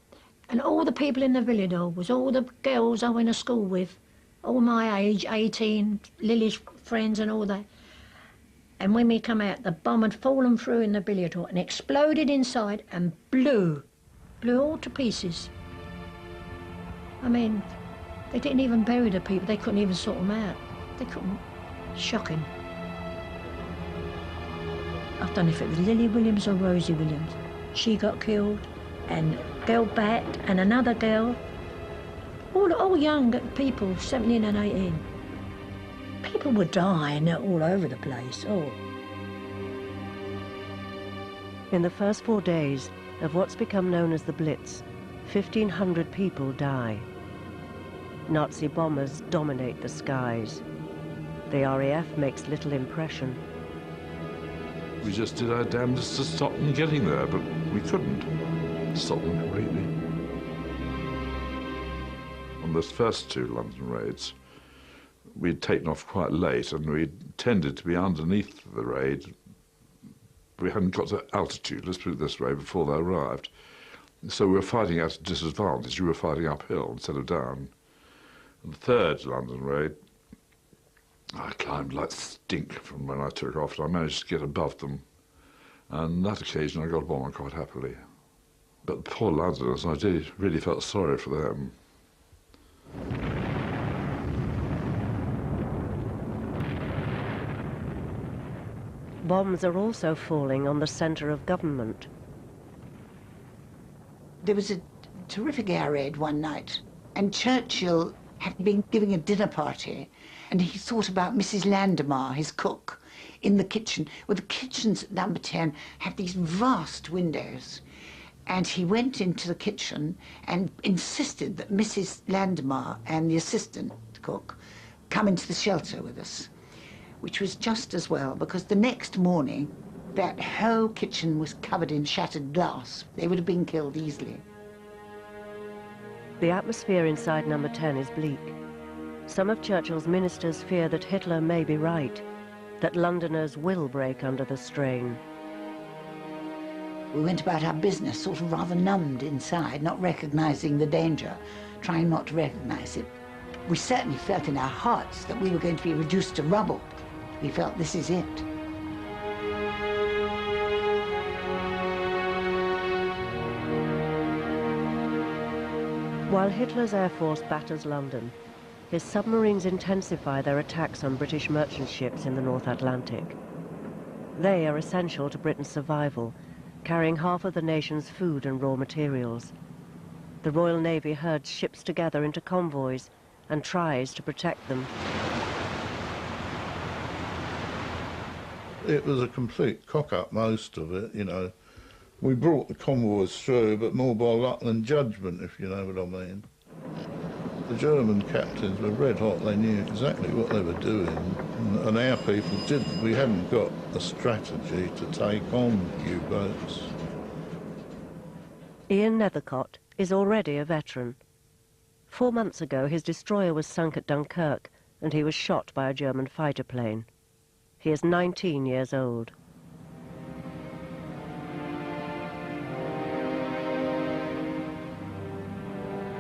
And all the people in the billiard hall was all the girls I went to school with, all my age, 18, Lily's friends and all that. And when we come out, the bomb had fallen through in the billiard hall and exploded inside and blew all to pieces. I mean, they didn't even bury the people, they couldn't even sort them out. They couldn't. Shocking. I don't know if it was Lily Williams or Rosie Williams. She got killed, and girl Bat and another girl, all young people, 17 and 18. People were dying all over the place, oh. In the first 4 days of what's become known as the Blitz, 1,500 people die. Nazi bombers dominate the skies. The RAF makes little impression. We just did our damnedest to stop them getting there, but we couldn't stop them completely. On those first 2 London raids, we'd taken off quite late, and we tended to be underneath the raid. We hadn't got to altitude, let's put it this way, before they arrived. So we were fighting at a disadvantage. We were fighting uphill instead of down. And the 3rd London raid, I climbed like stink from when I took off, and I managed to get above them. And on that occasion, I got a bomb on quite happily. But the poor Londoners, I really felt sorry for them. Bombs are also falling on the centre of government. There was a terrific air raid one night, and Churchill had been giving a dinner party, and he thought about Mrs. Landemar, his cook, in the kitchen. Well, the kitchens at number 10 have these vast windows, and he went into the kitchen and insisted that Mrs. Landemar and the assistant cook come into the shelter with us, which was just as well, because the next morning that whole kitchen was covered in shattered glass. They would have been killed easily. The atmosphere inside number 10 is bleak. Some of Churchill's ministers fear that Hitler may be right, that Londoners will break under the strain. We went about our business sort of rather numbed inside, not recognizing the danger, trying not to recognize it. We certainly felt in our hearts that we were going to be reduced to rubble. We felt this is it. While Hitler's air force batters London, his submarines intensify their attacks on British merchant ships in the North Atlantic. They are essential to Britain's survival, carrying half of the nation's food and raw materials. The Royal Navy herds ships together into convoys and tries to protect them. It was a complete cock-up, most of it, you know. We brought the convoys through, but more by luck than judgment, if you know what I mean. The German captains were red hot. They knew exactly what they were doing, and our people didn't. We hadn't got a strategy to take on U-boats. Ian Nethercott is already a veteran. 4 months ago, his destroyer was sunk at Dunkirk, and he was shot by a German fighter plane. He is 19 years old.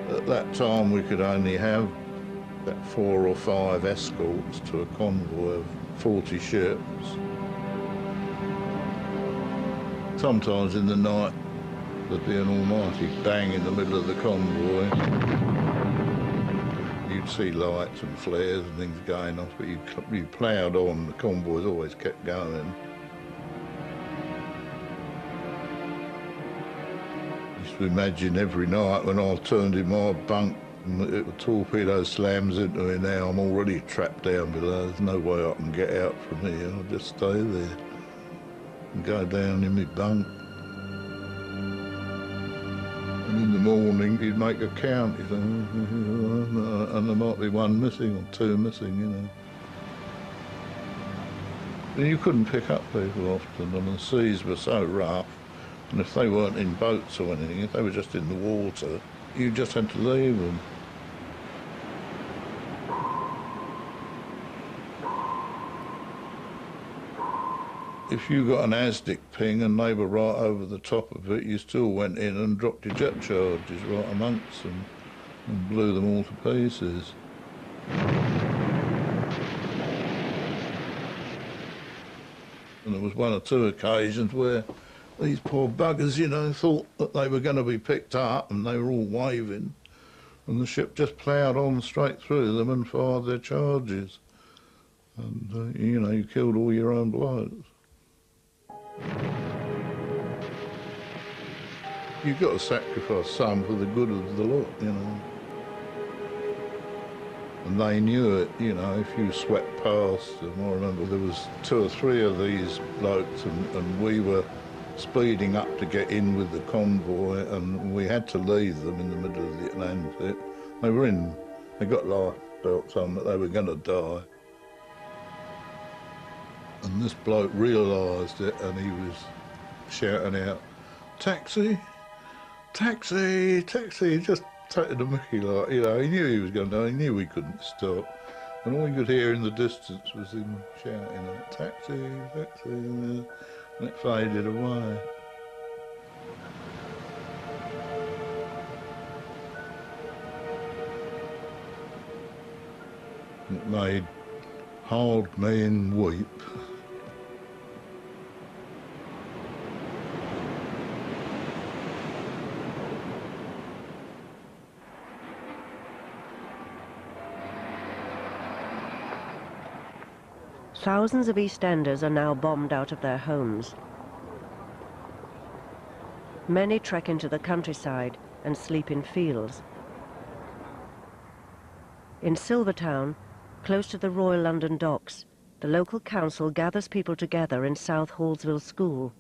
At that time, we could only have about 4 or 5 escorts to a convoy of 40 ships. Sometimes in the night, there'd be an almighty bang in the middle of the convoy. You'd see lights and flares and things going off, but you ploughed on. The convoys always kept going. To imagine every night when I turned in my bunk and the torpedo slams into me. Now I'm already trapped down below. There's no way I can get out from here. I'll just stay there and go down in my bunk. And in the morning you'd make a count, you know, and there might be 1 missing or 2 missing, you know. And you couldn't pick up people often, and the seas were so rough. And if they weren't in boats or anything, if they were just in the water, you just had to leave them. If you got an ASDIC ping and they were right over the top of it, you still went in and dropped your jet charges right amongst them and blew them all to pieces. And there was 1 or 2 occasions where these poor buggers, you know, thought that they were going to be picked up and they were all waving, and the ship just ploughed on straight through them and fired their charges. And, you know, you killed all your own blokes. You've got to sacrifice some for the good of the lot, you know. And they knew it, you know, if you swept past them. I remember there was 2 or 3 of these blokes and we were speeding up to get in with the convoy, and we had to leave them in the middle of the Atlantic. They got life belts on, but they were going to die. And this bloke realised it, and he was shouting out, "Taxi, taxi, taxi," just taking the mickey, like, you know, he knew he was going to die, he knew we couldn't stop. And all you could hear in the distance was him shouting out, "Taxi, taxi," and it faded away. It made hard men weep. Thousands of EastEnders are now bombed out of their homes. Many trek into the countryside and sleep in fields. In Silvertown, close to the Royal London Docks, the local council gathers people together in South Hallsville School.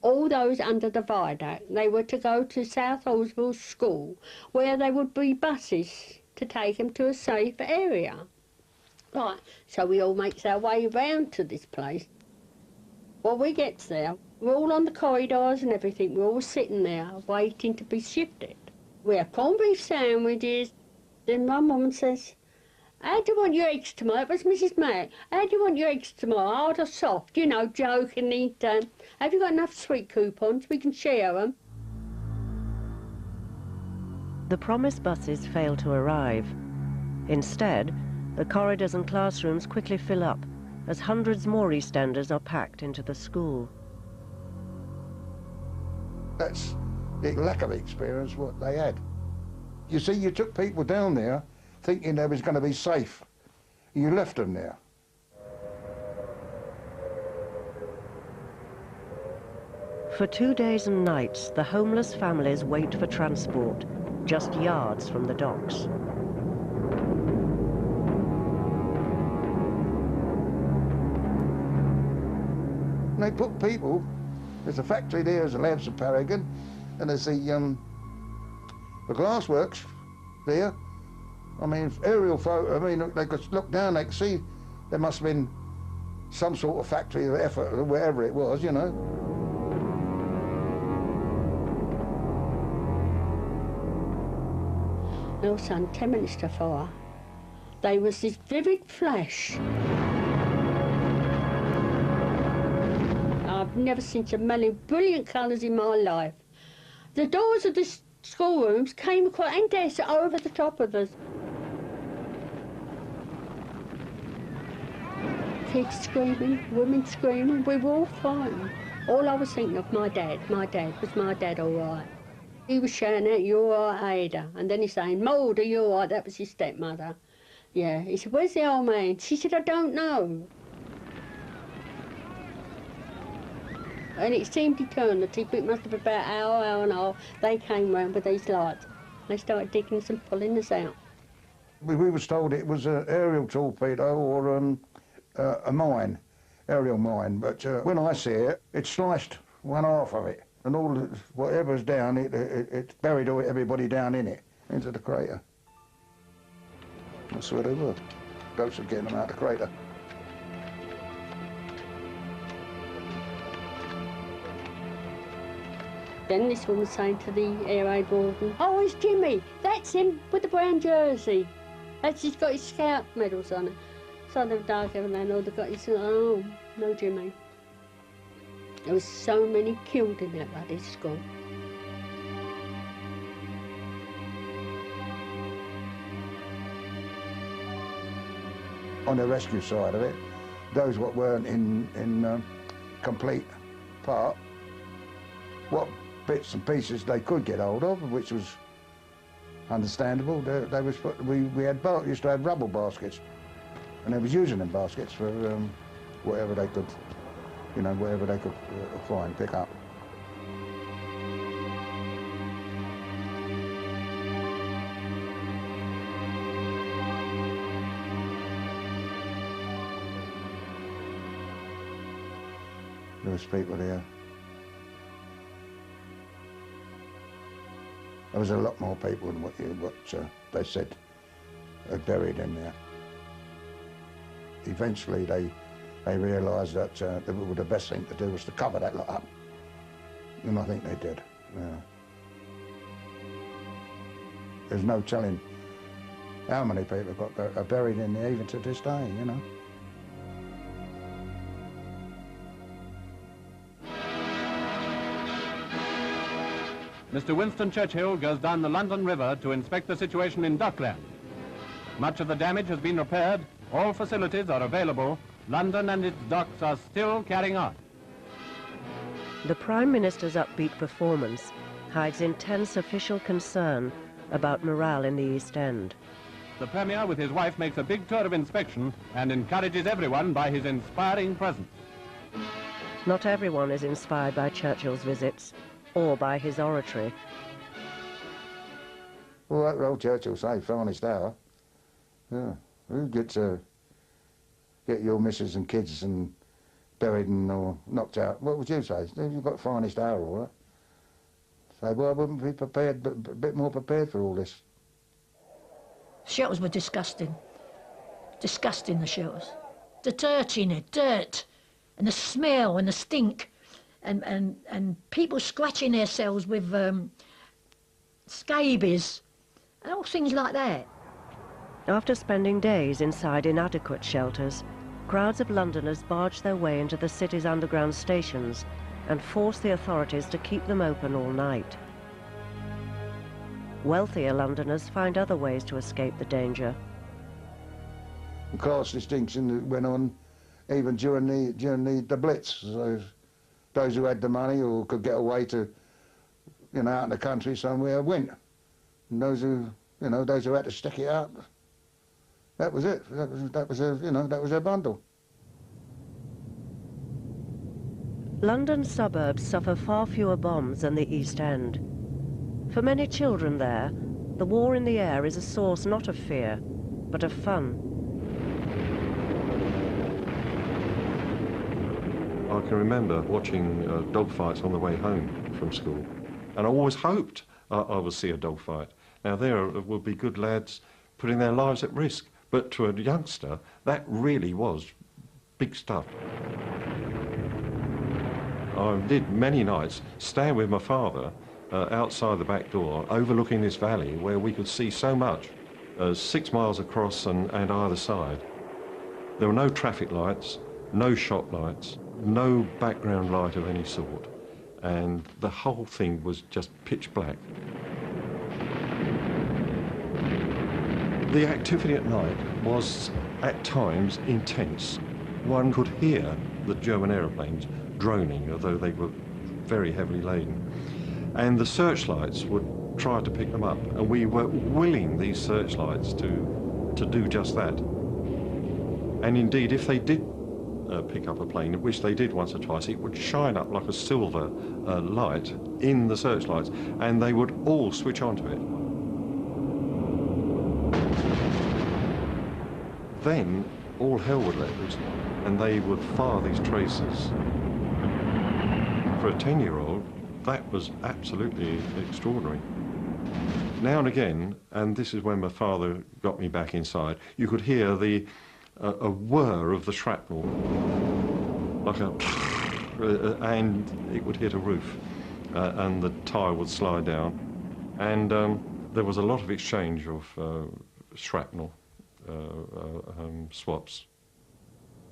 All those under the viaduct, they were to go to South Hallsville School, where there would be buses to take them to a safe area. Right, so we all makes our way round to this place. Well, we gets there, we're all on the corridors and everything, we're all sitting there waiting to be shifted. We have corned beef sandwiches. Then my mum says, "How do you want your eggs tomorrow?" It was Mrs. Mack. "How do you want your eggs tomorrow? Hard or soft?" You know, jokingly. "Have you got enough sweet coupons? We can share them." The promised buses fail to arrive. Instead, the corridors and classrooms quickly fill up as hundreds more EastEnders are packed into the school. That's the lack of experience what they had. You see, you took people down there thinking they was going to be safe. You left them there. For 2 days and nights, the homeless families wait for transport, just yards from the docks. They put people, there's a factory there, there's a Lamps of Paragon, and there's the glassworks there. I mean, aerial photo, I mean, they could look down, they could see there must have been some sort of factory or effort, or wherever it was, you know. And also in 10 minutes to 4, there was this vivid flash. I've never seen so many brilliant colours in my life. The doors of the schoolrooms came across and dashed over the top of us. Kids screaming, women screaming, we were all frightened. All I was thinking of, my dad, was my dad all right? He was shouting out, "You all right, Ada?" And then he's saying, "Maud, are you all right?" That was his stepmother. Yeah, he said, "Where's the old man?" She said, "I don't know." And it seemed eternity, but it must have been about an hour, hour and a half. They came round with these lights. They started digging us and pulling us out. We was told it was an aerial torpedo or a mine, aerial mine, but when I see it, it sliced one half of it, and all whatever's down, it buried everybody down in it, into the crater. That's where they were. Boats were getting them out of the crater. Then this woman saying to the air raid warden, "Oh, it's Jimmy. That's him with the brown jersey. He's got his scout medals on it." So they've dug everything, all they've got is, "Oh, no Jimmy." There was so many killed in that bloody school. On the rescue side of it, those what weren't in complete part, what bits and pieces they could get hold of, which was understandable. They was we used to have rubble baskets, and they was using them baskets for whatever they could, you know, whatever they could find, pick up. There was people there. There was a lot more people than what they said are buried in there. Eventually they realised that the best thing to do was to cover that lot up. And I think they did. Yeah. There's no telling how many people are buried in there even to this day, you know. Mr. Winston Churchill goes down the London River to inspect the situation in Dockland. Much of the damage has been repaired, all facilities are available, London and its docks are still carrying on. The Prime Minister's upbeat performance hides intense official concern about morale in the East End. The Premier with his wife makes a big tour of inspection and encourages everyone by his inspiring presence. Not everyone is inspired by Churchill's visits or by his oratory. Well, that old Churchill say, finest hour. Yeah, who gets get your missus and kids and buried and or knocked out? What would you say? You've got finest hour, all right. So, well, I wouldn't be prepared, but a bit more prepared for all this. Shelters were disgusting. Disgusting, the shelters. The dirt in it, dirt. And the smell and the stink. And people scratching themselves with scabies and all things like that. After spending days inside inadequate shelters, crowds of Londoners barge their way into the city's underground stations and force the authorities to keep them open all night. Wealthier Londoners find other ways to escape the danger. The class distinction that went on even during the Blitz. So those who had the money or could get away to, you know, out in the country somewhere went. And those who, you know, those who had to stick it out, that was it. That was their bundle. London suburbs suffer far fewer bombs than the East End. For many children there, the war in the air is a source not of fear, but of fun. I can remember watching dogfights on the way home from school, and I always hoped I would see a dogfight. Now there would be good lads putting their lives at risk, but to a youngster, that really was big stuff. I did many nights stand with my father outside the back door, overlooking this valley where we could see so much, 6 miles across and either side. There were no traffic lights, no shop lights, no background light of any sort, and the whole thing was just pitch black. The activity at night was at times intense. One could hear the German aeroplanes droning, although they were very heavily laden. And the searchlights would try to pick them up, and we were willing these searchlights to do just that. And indeed, if they did pick up a plane, which they did once or twice, it would shine up like a silver light in the searchlights, and they would all switch onto it. Then all hell would let loose, and they would fire these tracers. For a 10-year-old, that was absolutely extraordinary. Now and again, and this is when my father got me back inside, you could hear a whir of the shrapnel, like and it would hit a roof, and the tyre would slide down. And there was a lot of exchange of shrapnel swaps.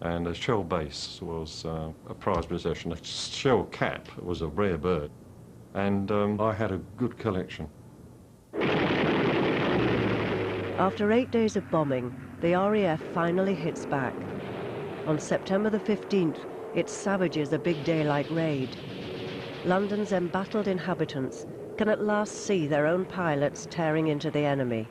And a shell base was a prized possession. A shell cap was a rare bird. And I had a good collection. After 8 days of bombing, the RAF finally hits back. On September the 15th, it savages a big daylight raid. London's embattled inhabitants can at last see their own pilots tearing into the enemy.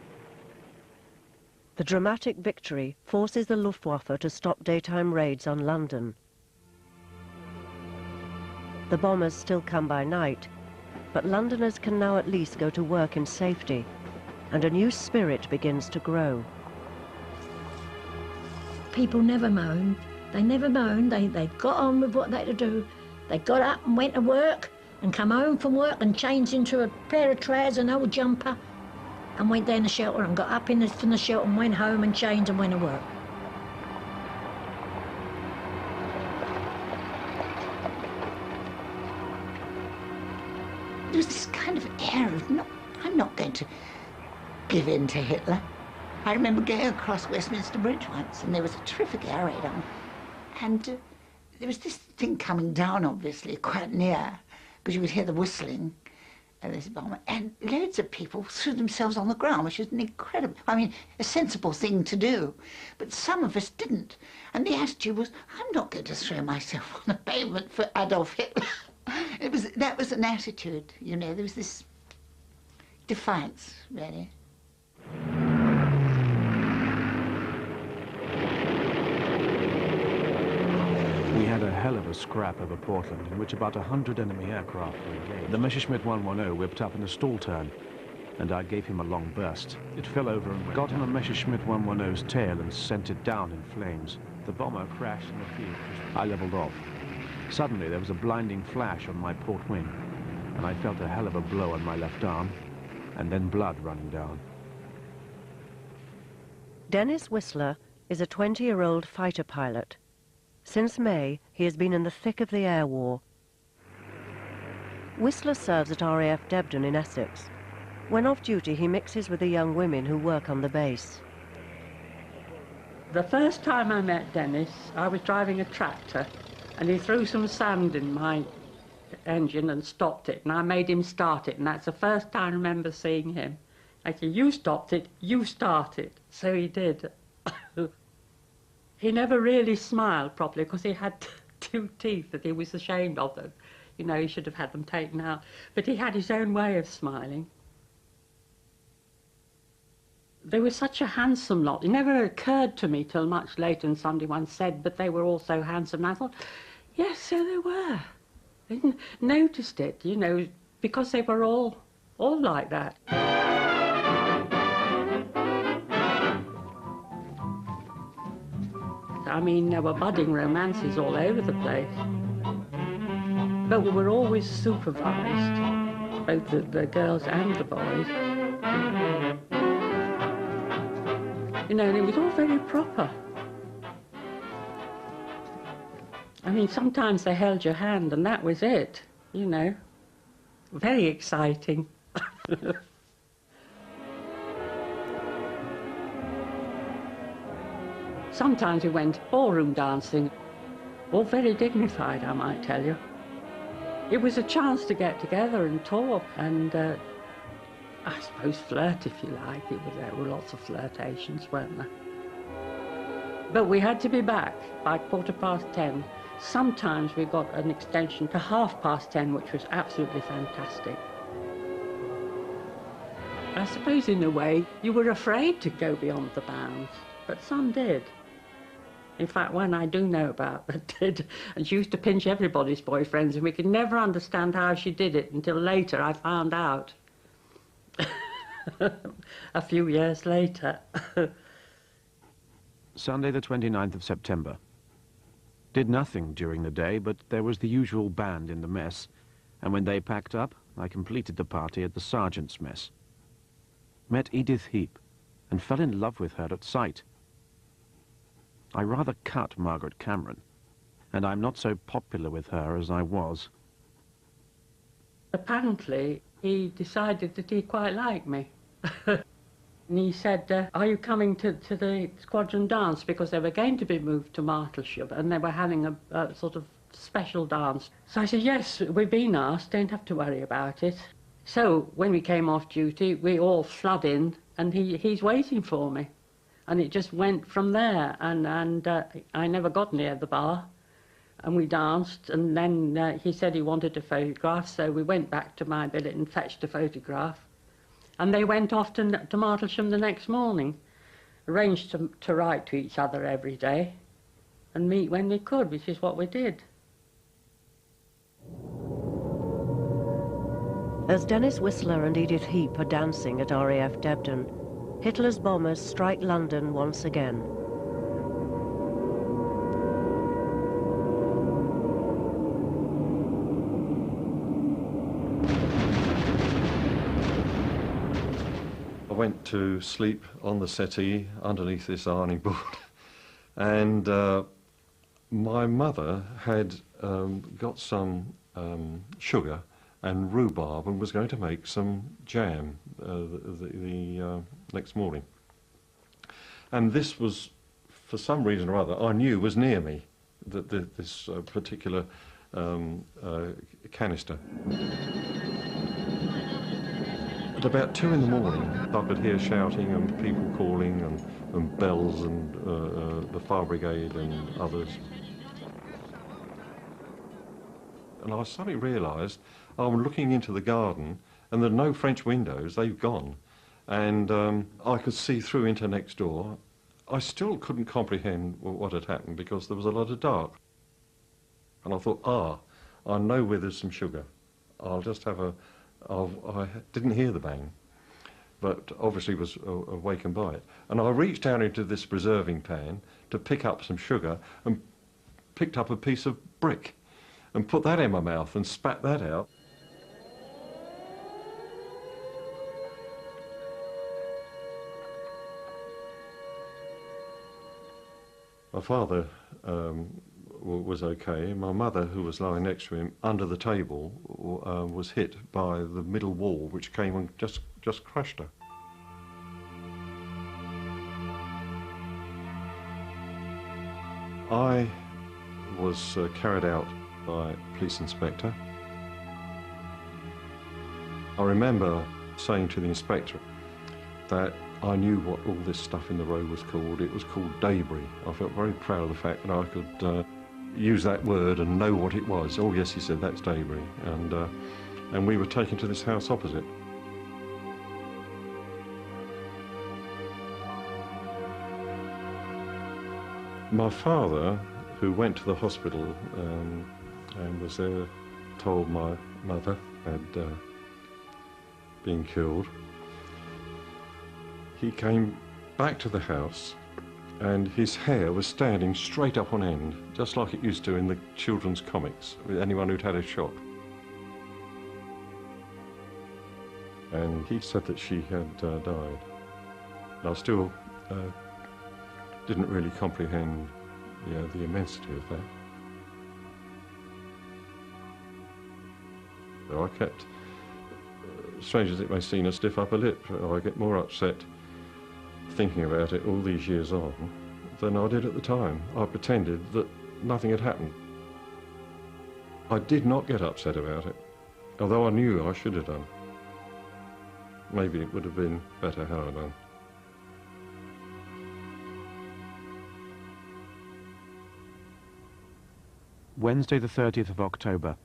The dramatic victory forces the Luftwaffe to stop daytime raids on London. The bombers still come by night, but Londoners can now at least go to work in safety, and a new spirit begins to grow. People never moaned. They never moaned. They got on with what they had to do. They got up and went to work and come home from work and changed into a pair of trousers and old jumper and went down the shelter and got up from the shelter and went home and changed and went to work. There was this kind of air of, I'm not going to give in to Hitler. I remember going across Westminster Bridge once, and there was a terrific air raid on, and there was this thing coming down, obviously, quite near, because you would hear the whistling of this bomb, and loads of people threw themselves on the ground, which is an incredible, a sensible thing to do, but some of us didn't, and the attitude was, I'm not going to throw myself on the pavement for Adolf Hitler. That was an attitude, you know, there was this defiance, really. We had a hell of a scrap over Portland, in which about 100 enemy aircraft were engaged. The Messerschmitt 110 whipped up in a stall turn, and I gave him a long burst. It fell over and got on a Messerschmitt 110's tail and sent it down in flames. The bomber crashed in the field. I leveled off. Suddenly there was a blinding flash on my port wing, and I felt a hell of a blow on my left arm, and then blood running down. Dennis Whistler is a 20-year-old fighter pilot. Since May, he has been in the thick of the air war. Whistler serves at RAF Debden in Essex. When off duty, he mixes with the young women who work on the base. The first time I met Dennis, I was driving a tractor, and he threw some sand in my engine and stopped it, and I made him start it, and that's the first time I remember seeing him. I said, you stopped it, you start it. So he did. He never really smiled properly because he had 2 teeth that he was ashamed of them. You know, he should have had them taken out. But he had his own way of smiling. They were such a handsome lot. It never occurred to me till much later, and somebody once said, but they were all so handsome. And I thought, yes, so they were. I noticed it, you know, because they were all like that. I mean, there were budding romances all over the place. But we were always supervised, both the girls and the boys. You know, and it was all very proper. I mean, sometimes they held your hand and that was it, you know. Very exciting. Sometimes we went ballroom dancing, all very dignified, I might tell you. It was a chance to get together and talk and, I suppose, flirt, if you like. There were lots of flirtations, weren't there? But we had to be back by 10:15. Sometimes we got an extension to 10:30, which was absolutely fantastic. I suppose, in a way, you were afraid to go beyond the bounds, but some did. In fact, one I do know about that did, and she used to pinch everybody's boyfriends, and we could never understand how she did it until later I found out. A few years later. Sunday the 29th of September. Did nothing during the day, but there was the usual band in the mess, and when they packed up, I completed the party at the sergeant's mess. Met Edith Heap, and fell in love with her at sight. I rather cut Margaret Cameron, and I'm not so popular with her as I was. Apparently, he decided that he quite liked me. And he said, are you coming to the squadron dance? Because they were going to be moved to Martlesham, and they were having a sort of special dance. So I said, yes, we've been asked, don't have to worry about it. So when we came off duty, we all flood in, and he's waiting for me. And it just went from there, and I never got near the bar. And we danced, and then he said he wanted a photograph, so we went back to my billet and fetched a photograph. And they went off to Martlesham the next morning, arranged to write to each other every day and meet when we could, which is what we did. As Dennis Whistler and Edith Heap are dancing at RAF Debden, Hitler's bombers strike London once again. I went to sleep on the settee underneath this ironing board, and my mother had got some sugar and rhubarb and was going to make some jam the next morning. And this was, for some reason or other, I knew was near me, this particular canister. At about 2 in the morning, I could hear shouting and people calling and bells and the fire brigade and others. And I suddenly realised I'm looking into the garden and there are no French windows, they've gone. And I could see through into next door. I still couldn't comprehend what had happened because there was a lot of dark. And I thought, I know where there's some sugar. I'll just have a... I didn't hear the bang, but obviously was awakened by it. And I reached down into this preserving pan to pick up some sugar and picked up a piece of brick and put that in my mouth and spat that out. My father was okay. My mother, who was lying next to him under the table, was hit by the middle wall, which came and just crushed her. I was carried out by a police inspector. I remember saying to the inspector that I knew what all this stuff in the road was called. It was called debris. I felt very proud of the fact that I could use that word and know what it was. Oh yes, he said, that's debris. And we were taken to this house opposite. My father, who went to the hospital and was there told my mother had been killed, he came back to the house and his hair was standing straight up on end, just like it used to in the children's comics, with anyone who'd had a shock. And he said that she had died. And I still didn't really comprehend the immensity of that. So I kept, strange as it may seem, a stiff upper lip. I get more upset thinking about it all these years on than I did at the time. I pretended that nothing had happened. I did not get upset about it, although I knew I should have done. Maybe it would have been better had I done. Wednesday the 30th of October.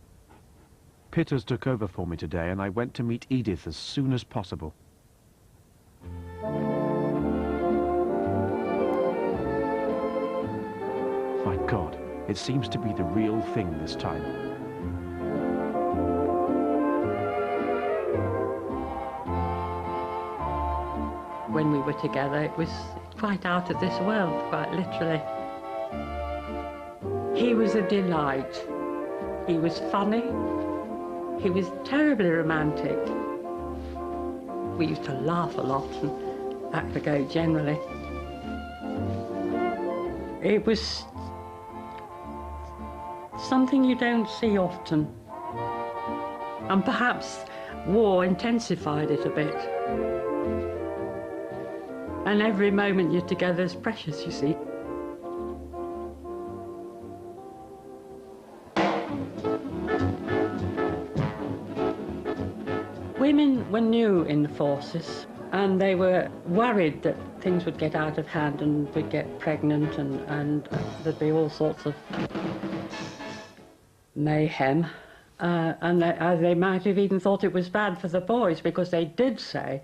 Pitters took over for me today and I went to meet Edith as soon as possible. My God, it seems to be the real thing this time. When we were together, it was quite out of this world, quite literally. He was a delight. He was funny. He was terribly romantic. We used to laugh a lot and act the go generally. It was something you don't see often. And perhaps war intensified it a bit. And every moment you're together is precious, you see. Women were new in the forces, and they were worried that things would get out of hand and we'd get pregnant and there'd be all sorts of mayhem. And they might have even thought it was bad for the boys, because they did say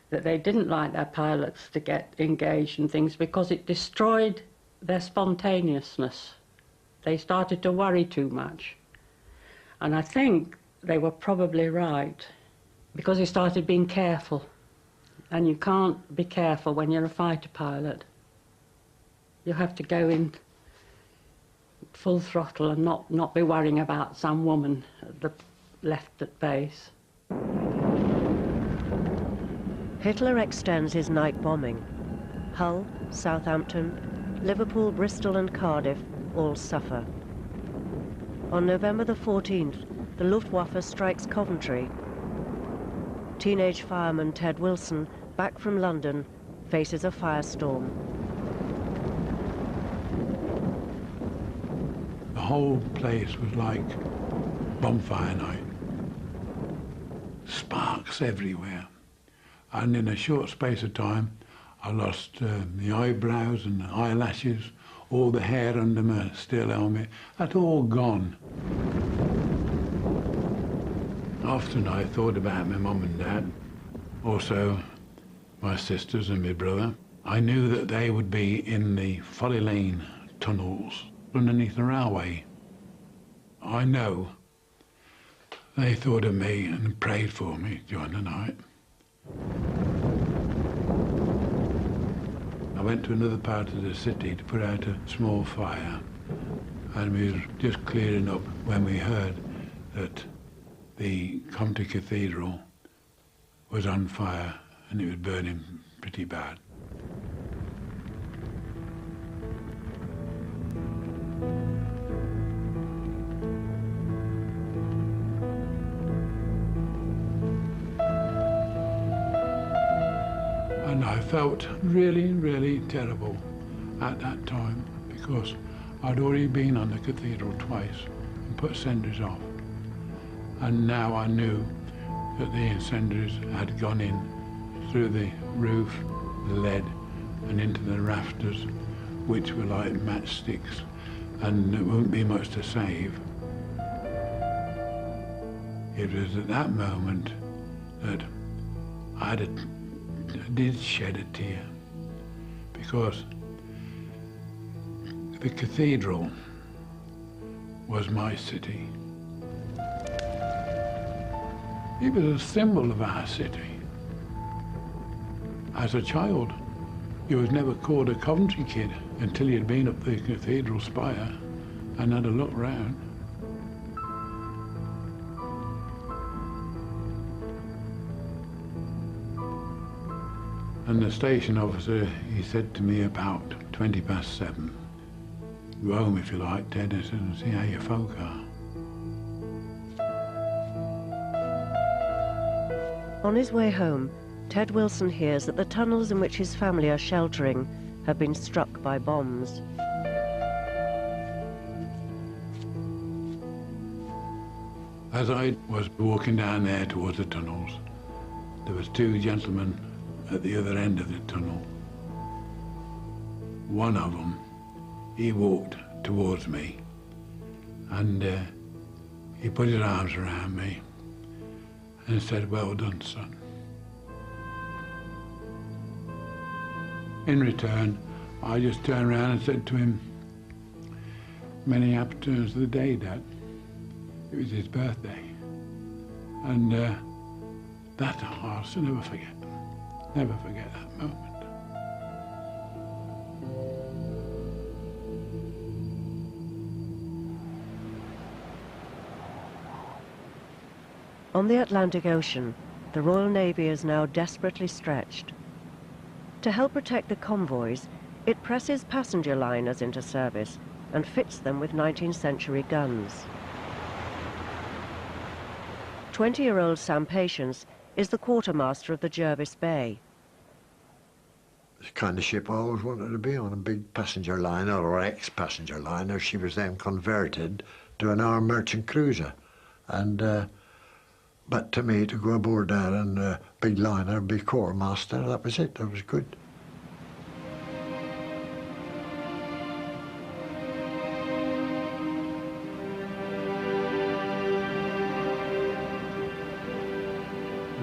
that they didn't like their pilots to get engaged in things because it destroyed their spontaneousness. They started to worry too much. And I think they were probably right, because they started being careful. And you can't be careful when you're a fighter pilot. You have to go in full throttle and not be worrying about some woman left at base. Hitler extends his night bombing. Hull, Southampton, Liverpool, Bristol and Cardiff all suffer. On November the 14th, the Luftwaffe strikes Coventry. Teenage fireman Ted Wilson, back from London, faces a firestorm. The whole place was like bonfire night. Sparks everywhere. And in a short space of time, I lost the eyebrows and the eyelashes, all the hair under my steel helmet, that's all gone. Often I thought about my mum and dad, also my sisters and my brother. I knew that they would be in the Folly Lane tunnels underneath the railway. I know they thought of me and prayed for me during the night. I went to another part of the city to put out a small fire, and we were just clearing up when we heard that the Coventry Cathedral was on fire and it was burning pretty bad. And I felt really, really terrible at that time, because I'd already been on the cathedral twice and put cinders off. And now I knew that the incendiaries had gone in through the roof, the lead, and into the rafters, which were like matchsticks, and there wouldn't be much to save. It was at that moment that I did shed a tear, because the cathedral was my city. He was a symbol of our city. As a child, you was never called a Coventry kid until you'd been up the cathedral spire and had a look round. And the station officer, he said to me about 7:20. Go home if you like, Ted. I said, and see how your folk are. On his way home, Ted Wilson hears that the tunnels in which his family are sheltering have been struck by bombs. As I was walking down there towards the tunnels, there was two gentlemen at the other end of the tunnel. One of them, he walked towards me and he put his arms around me and said, "Well done, son." In return, I just turned around and said to him, "Many happy returns of the day, Dad." It was his birthday. And that I'll never forget. Never forget that moment. On the Atlantic Ocean, the Royal Navy is now desperately stretched. To help protect the convoys, it presses passenger liners into service and fits them with 19th century guns. 20-year-old Sam Patience is the quartermaster of the Jervis Bay. It's the kind of ship I always wanted to be on, a big passenger liner or ex-passenger liner. She was then converted to an armed merchant cruiser. And but to me, to go aboard that and a big liner, be quartermaster, that was it, that was good.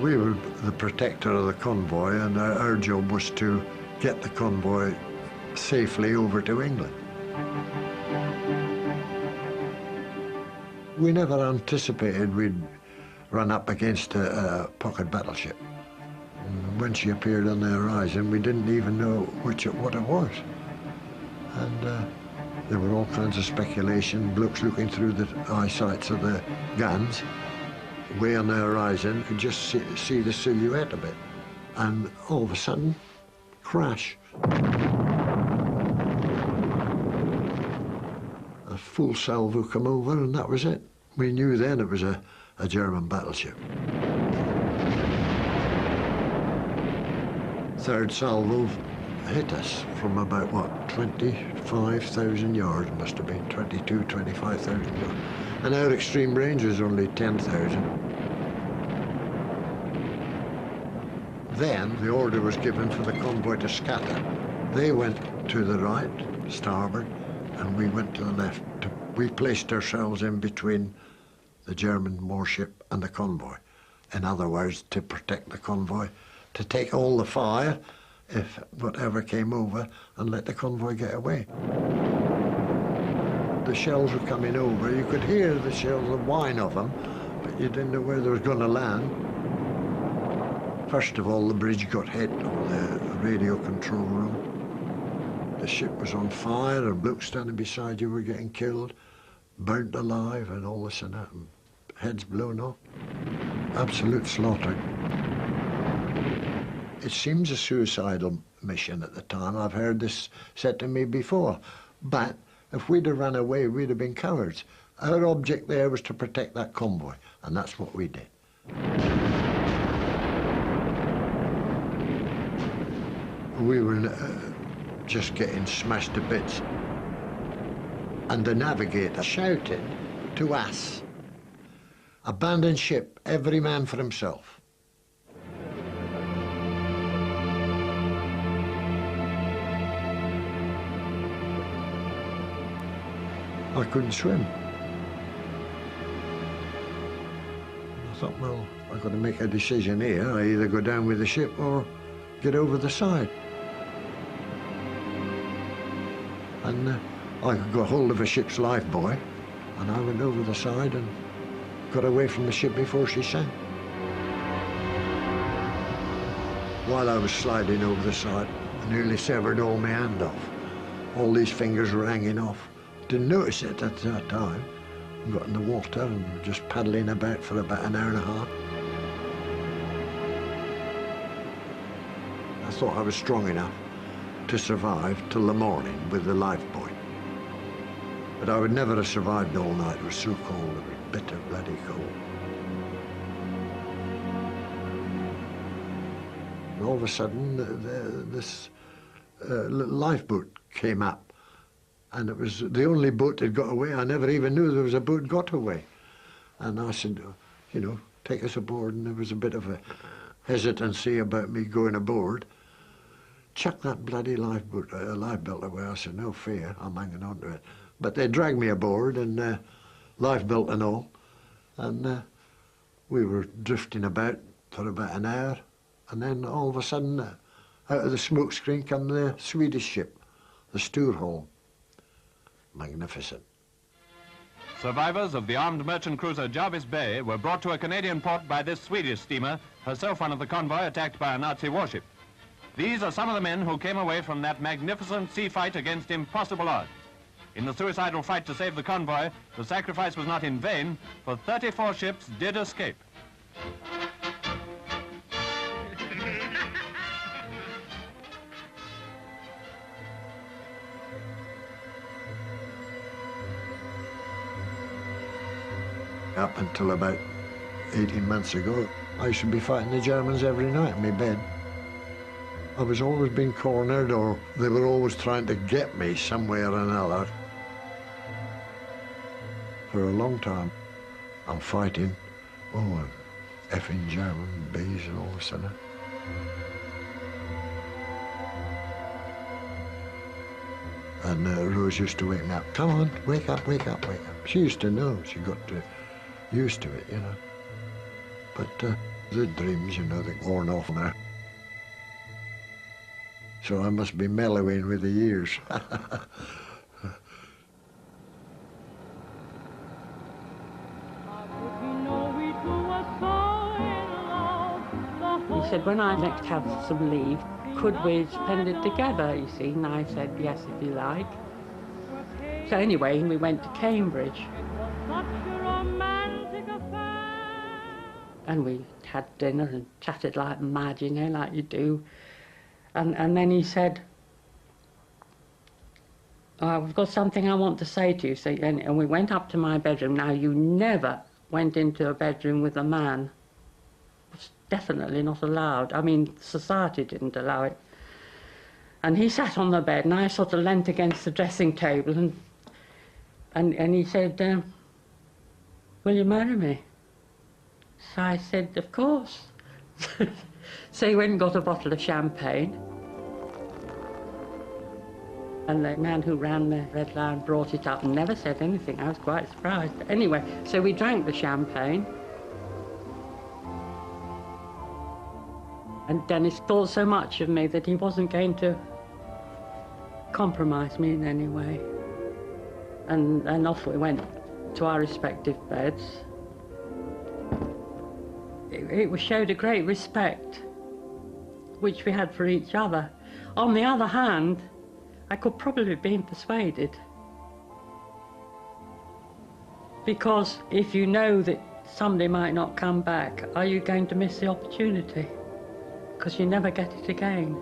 We were the protector of the convoy, and our job was to get the convoy safely over to England. We never anticipated we'd run up against a pocket battleship. And when she appeared on the horizon, we didn't even know what it was. And there were all kinds of speculation, blokes looking through the eyesights of the guns. Way on the horizon, you just see the silhouette of it. And all of a sudden, crash. A full salvo come over, and that was it. We knew then it was a German battleship. Third salvo hit us from about, what, 25,000 yards, must have been 25,000 yards. And our extreme range was only 10,000. Then the order was given for the convoy to scatter. They went to the right, starboard, and we went to the left. We placed ourselves in between the German warship and the convoy. In other words, to protect the convoy, to take all the fire, if whatever came over, and let the convoy get away. The shells were coming over. You could hear the shells, the whine of them, but you didn't know where they were going to land. First of all, the bridge got hit, or the radio control room. The ship was on fire, and blokes standing beside you were getting killed, burnt alive, and all this and that, and heads blown off. Absolute slaughter. It seems a suicidal mission at the time. I've heard this said to me before, but if we'd have run away, we'd have been cowards. Our object there was to protect that convoy, and that's what we did. We were just getting smashed to bits. And the navigator shouted to us, "Abandon ship, every man for himself." I couldn't swim. I thought, well, I've got to make a decision here. I either go down with the ship or get over the side. And I got hold of a ship's lifebuoy, and I went over the side and got away from the ship before she sank. While I was sliding over the side, I nearly severed all my hand off. All these fingers were hanging off. Didn't notice it at that time. Got in the water and were just paddling about for about an hour and a half. I thought I was strong enough to survive till the morning with the lifebuoy. But I would never have survived all night. It was so cold, it was bitter bloody cold. And all of a sudden, this lifeboat came up, and it was the only boat that got away. I never even knew there was a boat got away. And I said, you know, take us aboard, and there was a bit of a hesitancy about me going aboard. Chuck that bloody lifeboat, lifebelt away. I said, no fear, I'm hanging on to it. But they dragged me aboard, and lifebelt and all, and we were drifting about for about an hour, and then all of a sudden, out of the smoke screen come the Swedish ship, the Sturholm. Magnificent. Survivors of the armed merchant cruiser Jarvis Bay were brought to a Canadian port by this Swedish steamer, herself one of the convoy attacked by a Nazi warship. These are some of the men who came away from that magnificent sea fight against impossible odds. In the suicidal fight to save the convoy, the sacrifice was not in vain, for 34 ships did escape. Up until about 18 months ago, I should be fighting the Germans every night in my bed. I was always being cornered, or they were always trying to get me somewhere or another. For a long time, I'm fighting, effing German bees and all of a sudden. And Rose used to wake me up. Come on, wake up, wake up, wake up. She used to know. She got used to it, you know. But the dreams, you know, they're worn off now. So I must be mellowing with the years. He said, when I next have some leave, could we spend it together, you see? And I said, yes, if you like. So anyway, we went to Cambridge. And we had dinner and chatted like mad, you know, like you do. And then he said, I've got something I want to say to you. So, and we went up to my bedroom. Now, you never went into a bedroom with a man. It was definitely not allowed. I mean, society didn't allow it. And he sat on the bed, and I sort of leant against the dressing table, and he said, will you marry me? So I said, of course. So he went and got a bottle of champagne. And the man who ran the Red Lion brought it up and never said anything. I was quite surprised. But anyway, so we drank the champagne. And Dennis thought so much of me that he wasn't going to compromise me in any way. And off we went to our respective beds. It showed a great respect, which we had for each other. On the other hand, I could probably have been persuaded. Because if you know that somebody might not come back, are you going to miss the opportunity? Because you never get it again.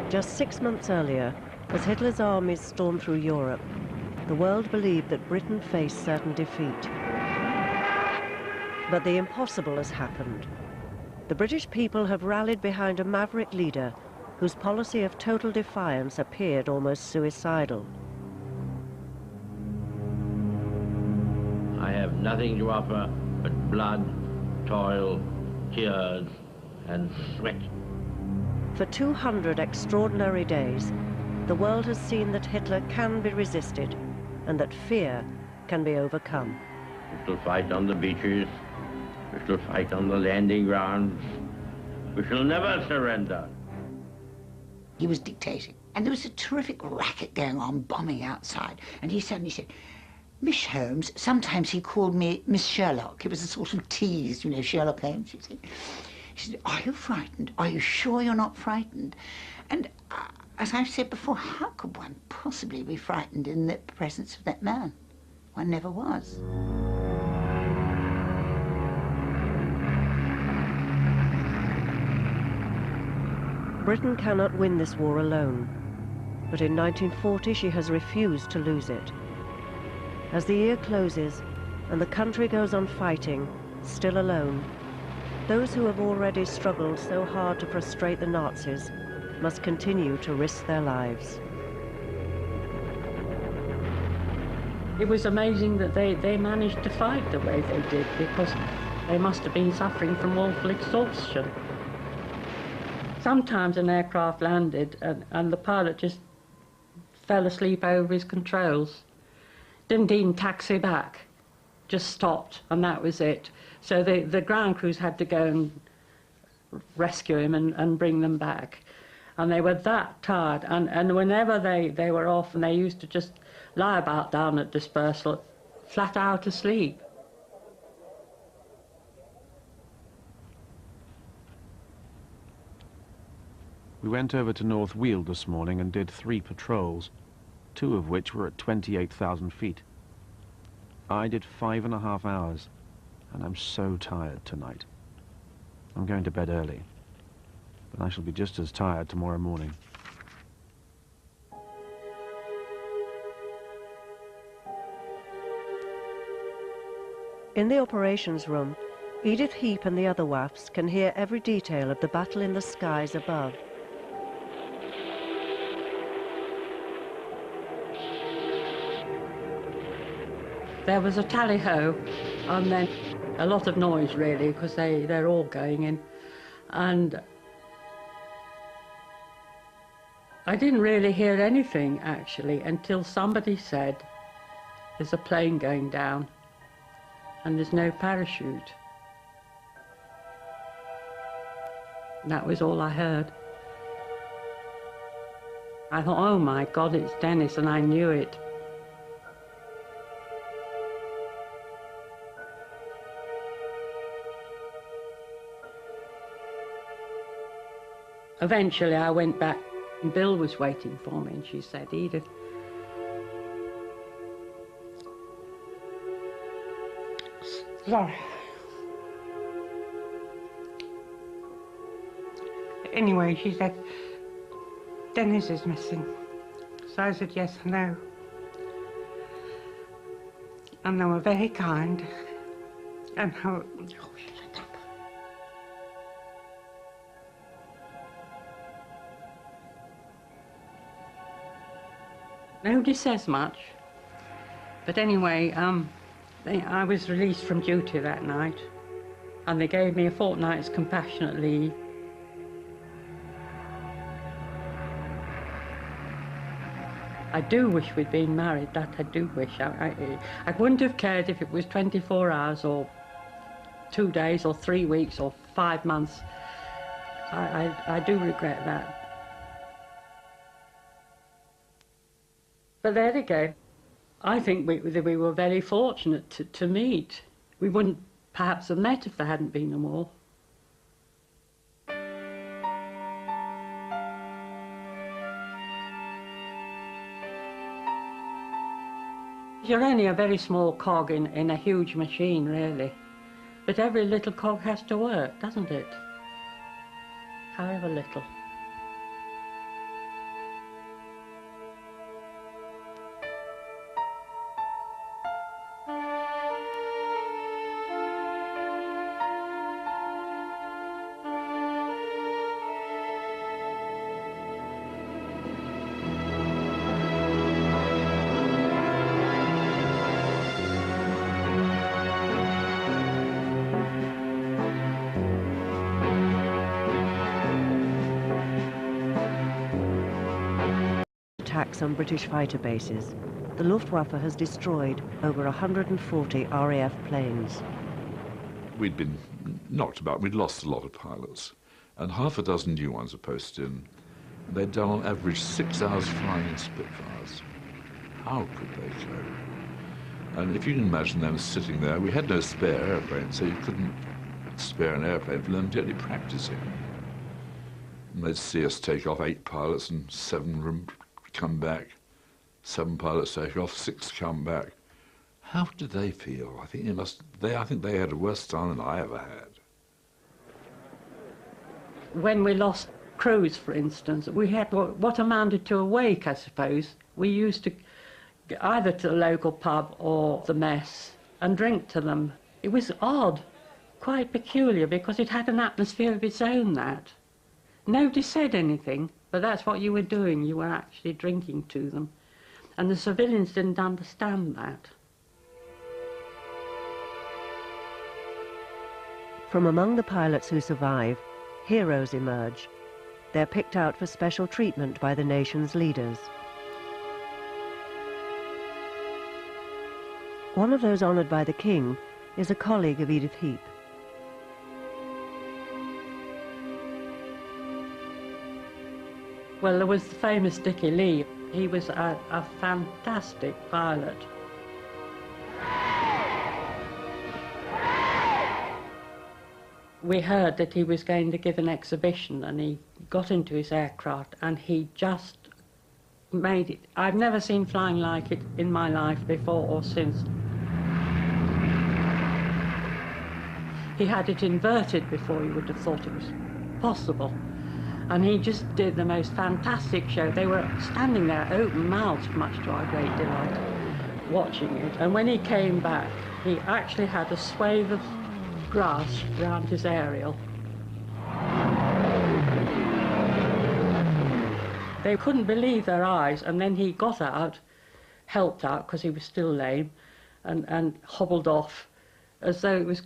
Just 6 months earlier, as Hitler's armies stormed through Europe, the world believed that Britain faced certain defeat. But the impossible has happened. The British people have rallied behind a maverick leader whose policy of total defiance appeared almost suicidal. I have nothing to offer but blood, toil, tears, and sweat. For 200 extraordinary days, the world has seen that Hitler can be resisted and that fear can be overcome. We shall fight on the beaches. We shall fight on the landing grounds. We shall never surrender. He was dictating. And there was a terrific racket going on, bombing outside. And he suddenly said, Miss Holmes, sometimes he called me Miss Sherlock. It was a sort of tease, you know, Sherlock Holmes, you see. He said, are you frightened? Are you sure you're not frightened? And as I've said before, how could one possibly be frightened in the presence of that man? One never was. Britain cannot win this war alone, but in 1940 she has refused to lose it. As the year closes and the country goes on fighting, still alone, those who have already struggled so hard to frustrate the Nazis must continue to risk their lives. It was amazing that they managed to fight the way they did, because they must have been suffering from awful exhaustion. Sometimes an aircraft landed and the pilot just fell asleep over his controls. Didn't even taxi back, just stopped, and that was it. So the ground crews had to go and rescue him and bring them back. And they were that tired, and whenever they were off, and they used to just lie about down at dispersal, flat out asleep. We went over to North Weald this morning and did 3 patrols, 2 of which were at 28,000 feet. I did 5.5 hours, and I'm so tired tonight. I'm going to bed early, but I shall be just as tired tomorrow morning. In the operations room, Edith Heap and the other WAFs can hear every detail of the battle in the skies above. There was a tally-ho, and then a lot of noise, really, because they're all going in. And I didn't really hear anything, actually, until somebody said, there's a plane going down, and there's no parachute. That was all I heard. I thought, oh my God, it's Dennis, and I knew it. Eventually I went back and Bill was waiting for me, and she said, Edith, sorry. Anyway, she said, Dennis is missing. So I said, yes, I know. And they were very kind. And how... Nobody says much, but anyway, I was released from duty that night, and they gave me a fortnight's compassionate leave. I do wish we'd been married, that I do wish. I wouldn't have cared if it was 24 hours or 2 days or 3 weeks or 5 months. I do regret that. But there again, I think we were very fortunate to meet. We wouldn't perhaps have met if there hadn't been a war. You're only a very small cog in a huge machine, really. But every little cog has to work, doesn't it? However little. Attacks on British fighter bases, the Luftwaffe has destroyed over 140 RAF planes. We'd been knocked about, we'd lost a lot of pilots, and half a dozen new ones were posted in. They'd done on average 6 hours flying in Spitfires. How could they cope? And if you can imagine them sitting there, we had no spare airplane, so you couldn't spare an airplane for them to do any practicing. And they'd see us take off 8 pilots and 7 come back. 7 pilots take off, 6 come back. How did they feel? I think I think they had a worse time than I ever had. When we lost crews, for instance, we had what amounted to a wake, I suppose. We used to go either to the local pub or the mess and drink to them. It was odd, quite peculiar, because it had an atmosphere of its own, that. Nobody said anything, but that's what you were doing. You were actually drinking to them. And the civilians didn't understand that. From among the pilots who survive, heroes emerge. They're picked out for special treatment by the nation's leaders. One of those honoured by the King is a colleague of Edith Heap. Well, there was the famous Dickie Lee. He was a fantastic pilot. We heard that he was going to give an exhibition, and he got into his aircraft and he just made it. I've never seen flying like it in my life before or since. He had it inverted before you would have thought it was possible. And he just did the most fantastic show. They were standing there open-mouthed, much to our great delight, watching it. And when he came back, he actually had a swathe of grass round his aerial. They couldn't believe their eyes, and then he got out, helped out because he was still lame, and hobbled off as though it was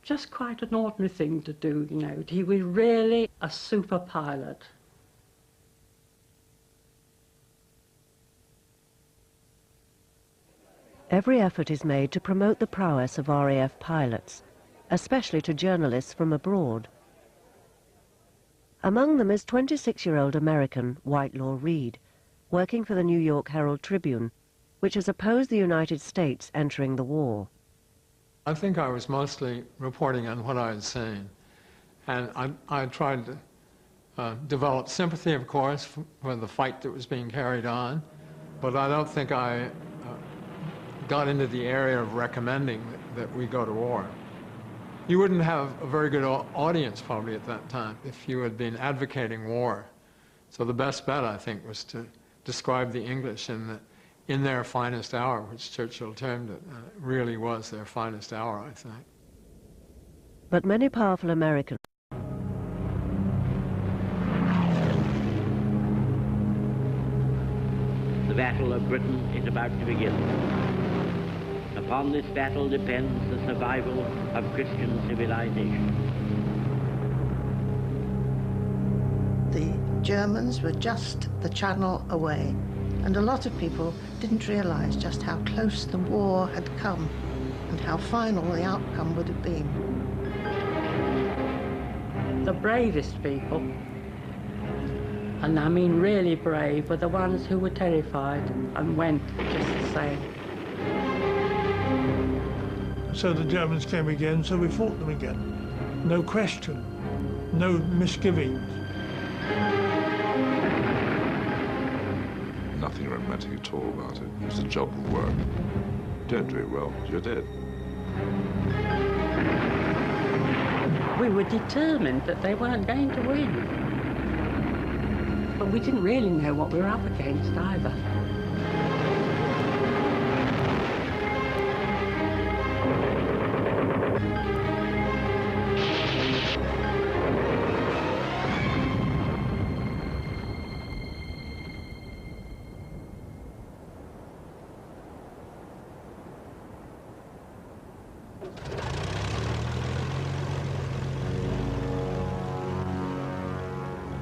just quite an ordinary thing to do, you know. He was really a super pilot. Every effort is made to promote the prowess of RAF pilots, especially to journalists from abroad. Among them is 26-year-old American Whitelaw Reid, working for the New York Herald Tribune, which has opposed the United States entering the war. I think I was mostly reporting on what I had seen, and I tried to develop sympathy, of course, for the fight that was being carried on, but I don't think I got into the area of recommending that we go to war. You wouldn't have a very good audience probably at that time if you had been advocating war. So the best bet, I think, was to describe the English in their finest hour, which Churchill termed it. It really was their finest hour, I think. But many powerful Americans The Battle of Britain is about to begin. Upon this battle depends the survival of Christian civilization. The Germans were just the Channel away, and a lot of people didn't realise just how close the war had come and how final the outcome would have been. The bravest people, and I mean really brave, were the ones who were terrified and went just the same. So the Germans came again, so we fought them again. No question, no misgivings. Nothing romantic at all about it. It was a job of work. Don't do it well, you're dead. We were determined that they weren't going to win. But we didn't really know what we were up against either.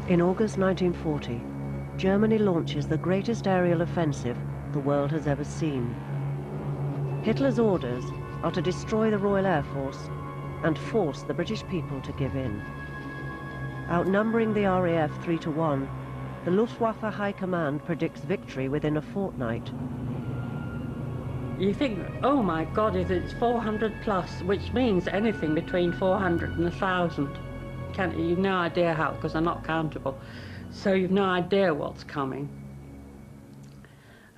In August 1940, Germany launches the greatest aerial offensive the world has ever seen. Hitler's orders are to destroy the Royal Air Force and force the British people to give in. Outnumbering the RAF 3-1, The Luftwaffe High Command predicts victory within a fortnight. You think, oh my God, if it's 400 plus, which means anything between 400 and 1,000. You've no idea how, because they're not countable. So you've no idea what's coming.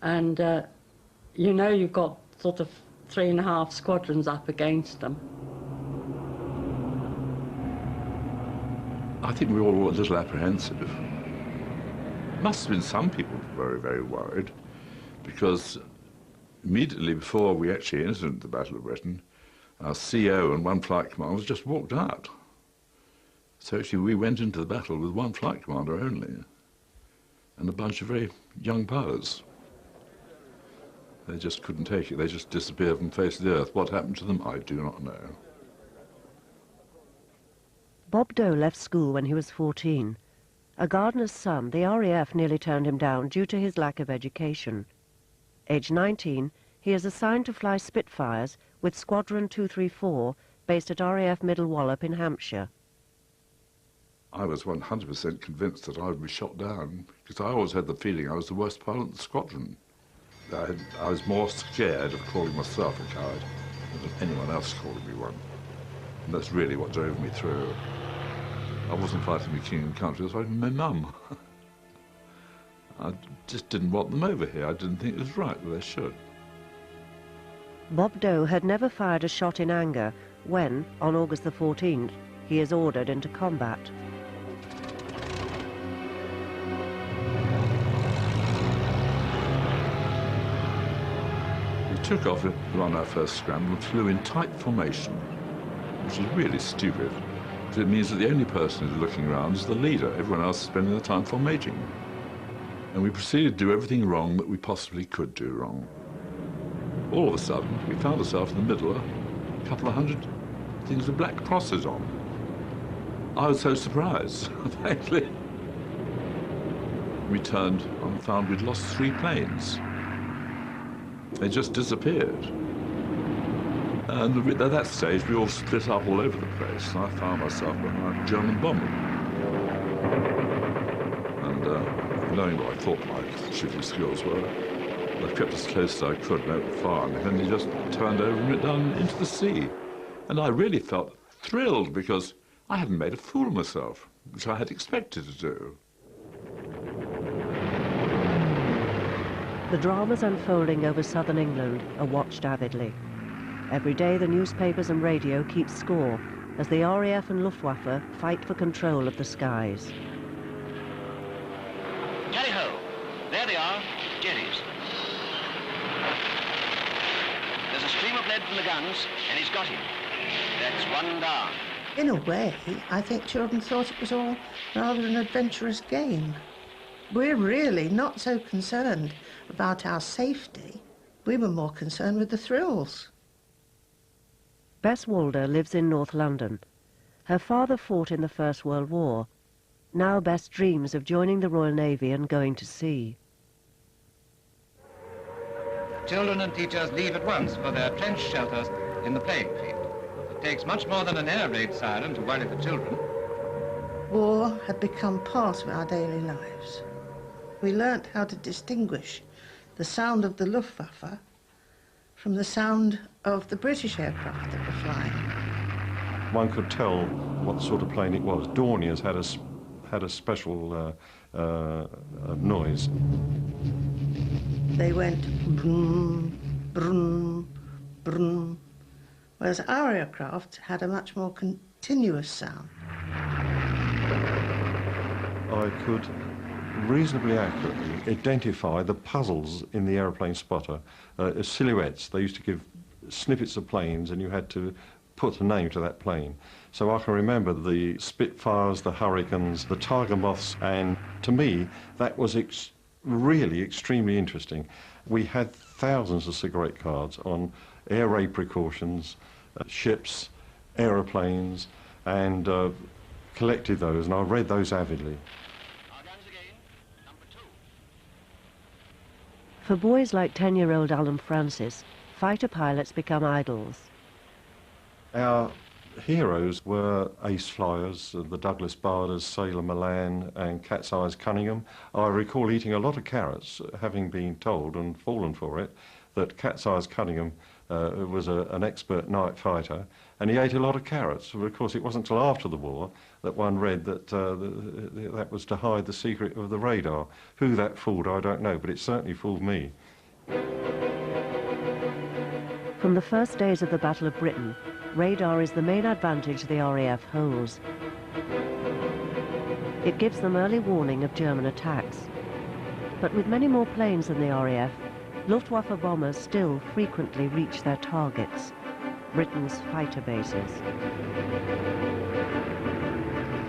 And you know you've got sort of 3.5 squadrons up against them. I think we all were a little apprehensive. Must have been some people very, very worried, because immediately before we actually entered the Battle of Britain, our CO and one flight commander just walked out. So actually we went into the battle with one flight commander only, and a bunch of very young pilots. They just couldn't take it. They just disappeared from the face of the earth. What happened to them, I do not know. Bob Doe left school when he was 14. A gardener's son, the RAF nearly turned him down due to his lack of education. Aged 19, he is assigned to fly Spitfires with Squadron 234, based at RAF Middle Wallop in Hampshire. I was 100% convinced that I would be shot down, because I always had the feeling I was the worst pilot in the squadron. I was more scared of calling myself a coward than anyone else calling me one. And that's really what drove me through. I wasn't fighting the king and country, I was fighting my mum. I just didn't want them over here. I didn't think it was right that they should. Bob Doe had never fired a shot in anger when, on August the 14th, he is ordered into combat. We took off on our first scramble and flew in tight formation, which is really stupid, because it means that the only person who's looking around is the leader. Everyone else is spending their time formating. And we proceeded to do everything wrong that we possibly could do wrong. All of a sudden, we found ourselves in the middle of a couple of hundred things with black crosses on. I was so surprised, frankly. We turned and found we'd lost 3 planes. They just disappeared. And at that stage, we all split up all over the place, and I found myself behind a German bomber. And knowing what I thought my shooting skills were, I kept as close as I could and opened fire, and then he just turned over and went down into the sea. And I really felt thrilled, because I hadn't made a fool of myself, which I had expected to do. The dramas unfolding over southern England are watched avidly. Every day the newspapers and radio keep score as the RAF and Luftwaffe fight for control of the skies. Tally-ho! There they are, Jerry's. There's a stream of lead from the guns, and he's got him. That's one down. In a way, I think children thought it was all rather an adventurous game. We're really not so concerned about our safety. We were more concerned with the thrills. Bess Walder lives in North London. Her father fought in the First World War. Now Bess dreams of joining the Royal Navy and going to sea. Children and teachers leave at once for their trench shelters in the playing field. It takes much more than an air raid siren to worry the children. War had become part of our daily lives. We learnt how to distinguish the sound of the Luftwaffe from the sound of the British aircraft that were flying. One could tell what sort of plane it was. Dorniers had a special noise. They went brum, brum, brum, whereas our aircraft had a much more continuous sound. I could reasonably accurately identify the puzzles in the aeroplane spotter as silhouettes. They used to give snippets of planes and you had to put a name to that plane. So I can remember the Spitfires, the Hurricanes, the Tiger Moths, and to me that was really extremely interesting. We had thousands of cigarette cards on air raid precautions, ships, aeroplanes, and collected those, and I read those avidly. For boys like 10-year-old Alan Francis, fighter pilots become idols. Our heroes were ace flyers, the Douglas Barders, Sailor Milan and Cat's Eyes Cunningham. I recall eating a lot of carrots, having been told and fallen for it, that Cat's Eyes Cunningham was an expert night fighter, and he ate a lot of carrots. But of course, it wasn't until after the war that one read that that was to hide the secret of the radar. Who that fooled, I don't know, but it certainly fooled me. From the first days of the Battle of Britain, radar is the main advantage the RAF holds. It gives them early warning of German attacks. But with many more planes than the RAF, Luftwaffe bombers still frequently reach their targets, Britain's fighter bases.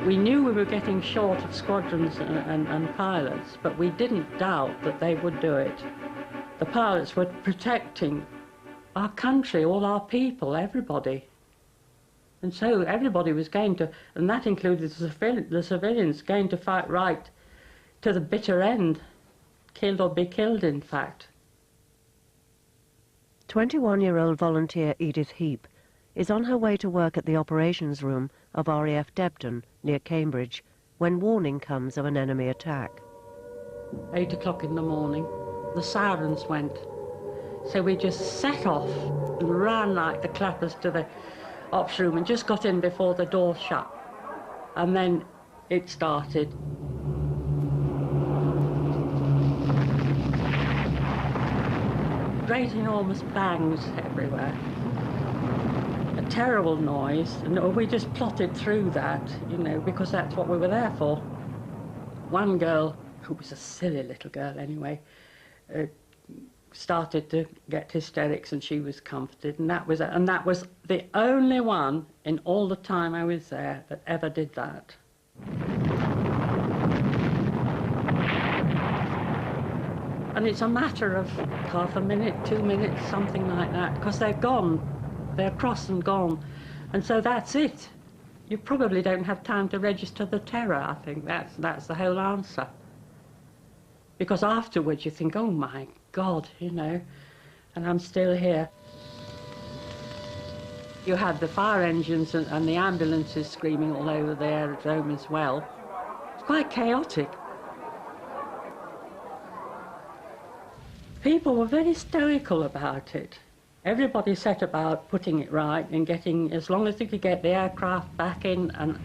We knew we were getting short of squadrons and pilots, but we didn't doubt that they would do it. The pilots were protecting our country, all our people, everybody. And so everybody was going to, and that included the civilians, going to fight right to the bitter end, killed or be killed, in fact. 21-year-old volunteer Edith Heap is on her way to work at the operations room of RAF Debden, near Cambridge, when warning comes of an enemy attack. 8 o'clock in the morning, the sirens went. So we just set off and ran like the clappers to the ops room and just got in before the door shut. And then it started. Great enormous bangs everywhere. A terrible noise, and we just plotted through that, you know, because that's what we were there for. One girl, who was a silly little girl anyway, started to get hysterics, and she was comforted, and that was the only one in all the time I was there that ever did that. And it's a matter of half a minute, 2 minutes, something like that, because they're gone, they're across and gone, and so that's it. You probably don't have time to register the terror. I think that's the whole answer. Because afterwards you think, oh my God, you know, and I'm still here. You had the fire engines and the ambulances screaming all over the aerodrome as well. It's quite chaotic. People were very stoical about it. Everybody set about putting it right and getting, as long as they could get the aircraft back in and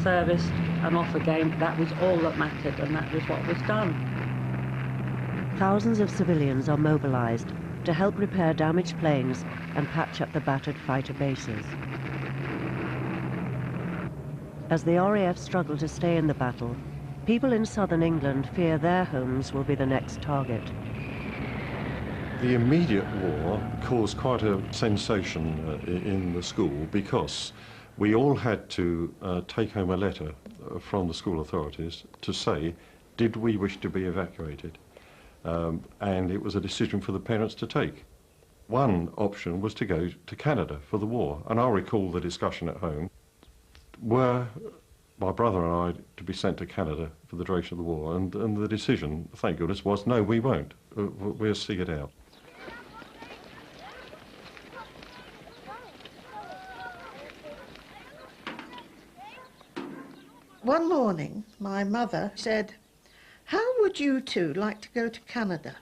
serviced and off again, that was all that mattered, and that was what was done. Thousands of civilians are mobilized to help repair damaged planes and patch up the battered fighter bases. As the RAF struggle to stay in the battle, people in southern England fear their homes will be the next target. The immediate war caused quite a sensation in the school, because we all had to take home a letter from the school authorities to say, did we wish to be evacuated? And it was a decision for the parents to take. One option was to go to Canada for the war, and I recall the discussion at home. Were my brother and I to be sent to Canada for the duration of the war? And the decision, thank goodness, was no, we won't. We'll see it out. One morning, my mother said, "How would you two like to go to Canada?"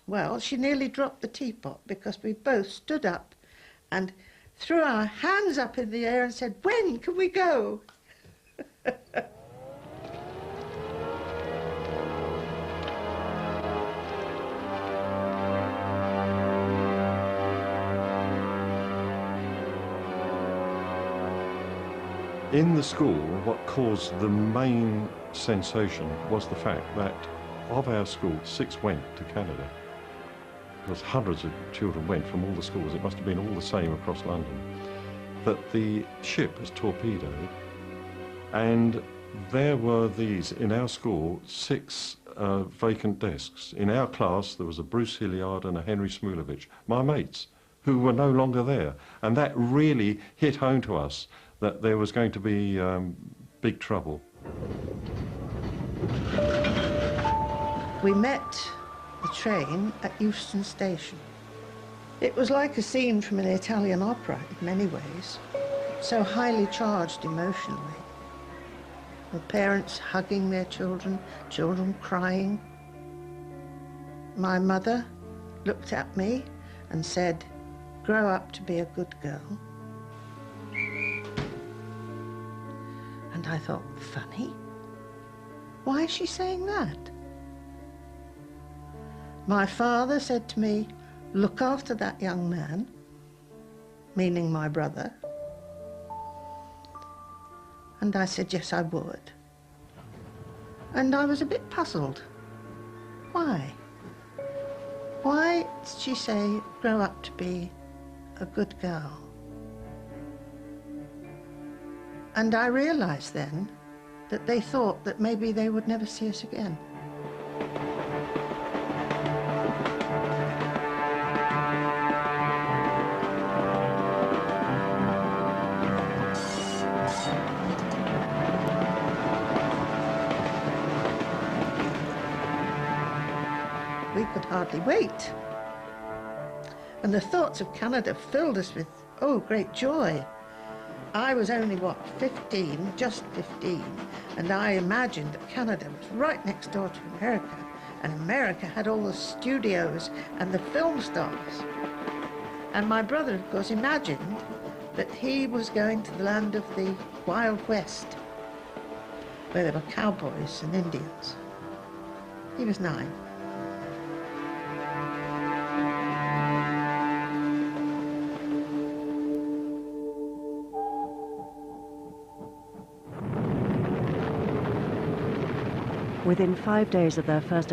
Well, she nearly dropped the teapot, because we both stood up and threw our hands up in the air and said, "When can we go?" In the school, what caused the main sensation was the fact that of our school, 6 went to Canada. Because hundreds of children went from all the schools. It must have been all the same across London. That the ship was torpedoed, and there were these, in our school, 6 vacant desks. In our class, there was a Bruce Hilliard and a Henry Smulovich, my mates, who were no longer there. And that really hit home to us, that there was going to be big trouble. We met the train at Euston Station. It was like a scene from an Italian opera in many ways, so highly charged emotionally. The parents hugging their children, children crying. My mother looked at me and said, "Grow up to be a good girl." And I thought, funny? Why is she saying that? My father said to me, "Look after that young man," meaning my brother. And I said, yes, I would. And I was a bit puzzled. Why? Why did she say, grow up to be a good girl? And I realized then that they thought that maybe they would never see us again. We could hardly wait. And the thoughts of Canada filled us with, oh, great joy. I was only, what, 15, just 15, and I imagined that Canada was right next door to America, and America had all the studios and the film stars. And my brother, of course, imagined that he was going to the land of the Wild West, where there were cowboys and Indians. He was 9. Within 5 days of their first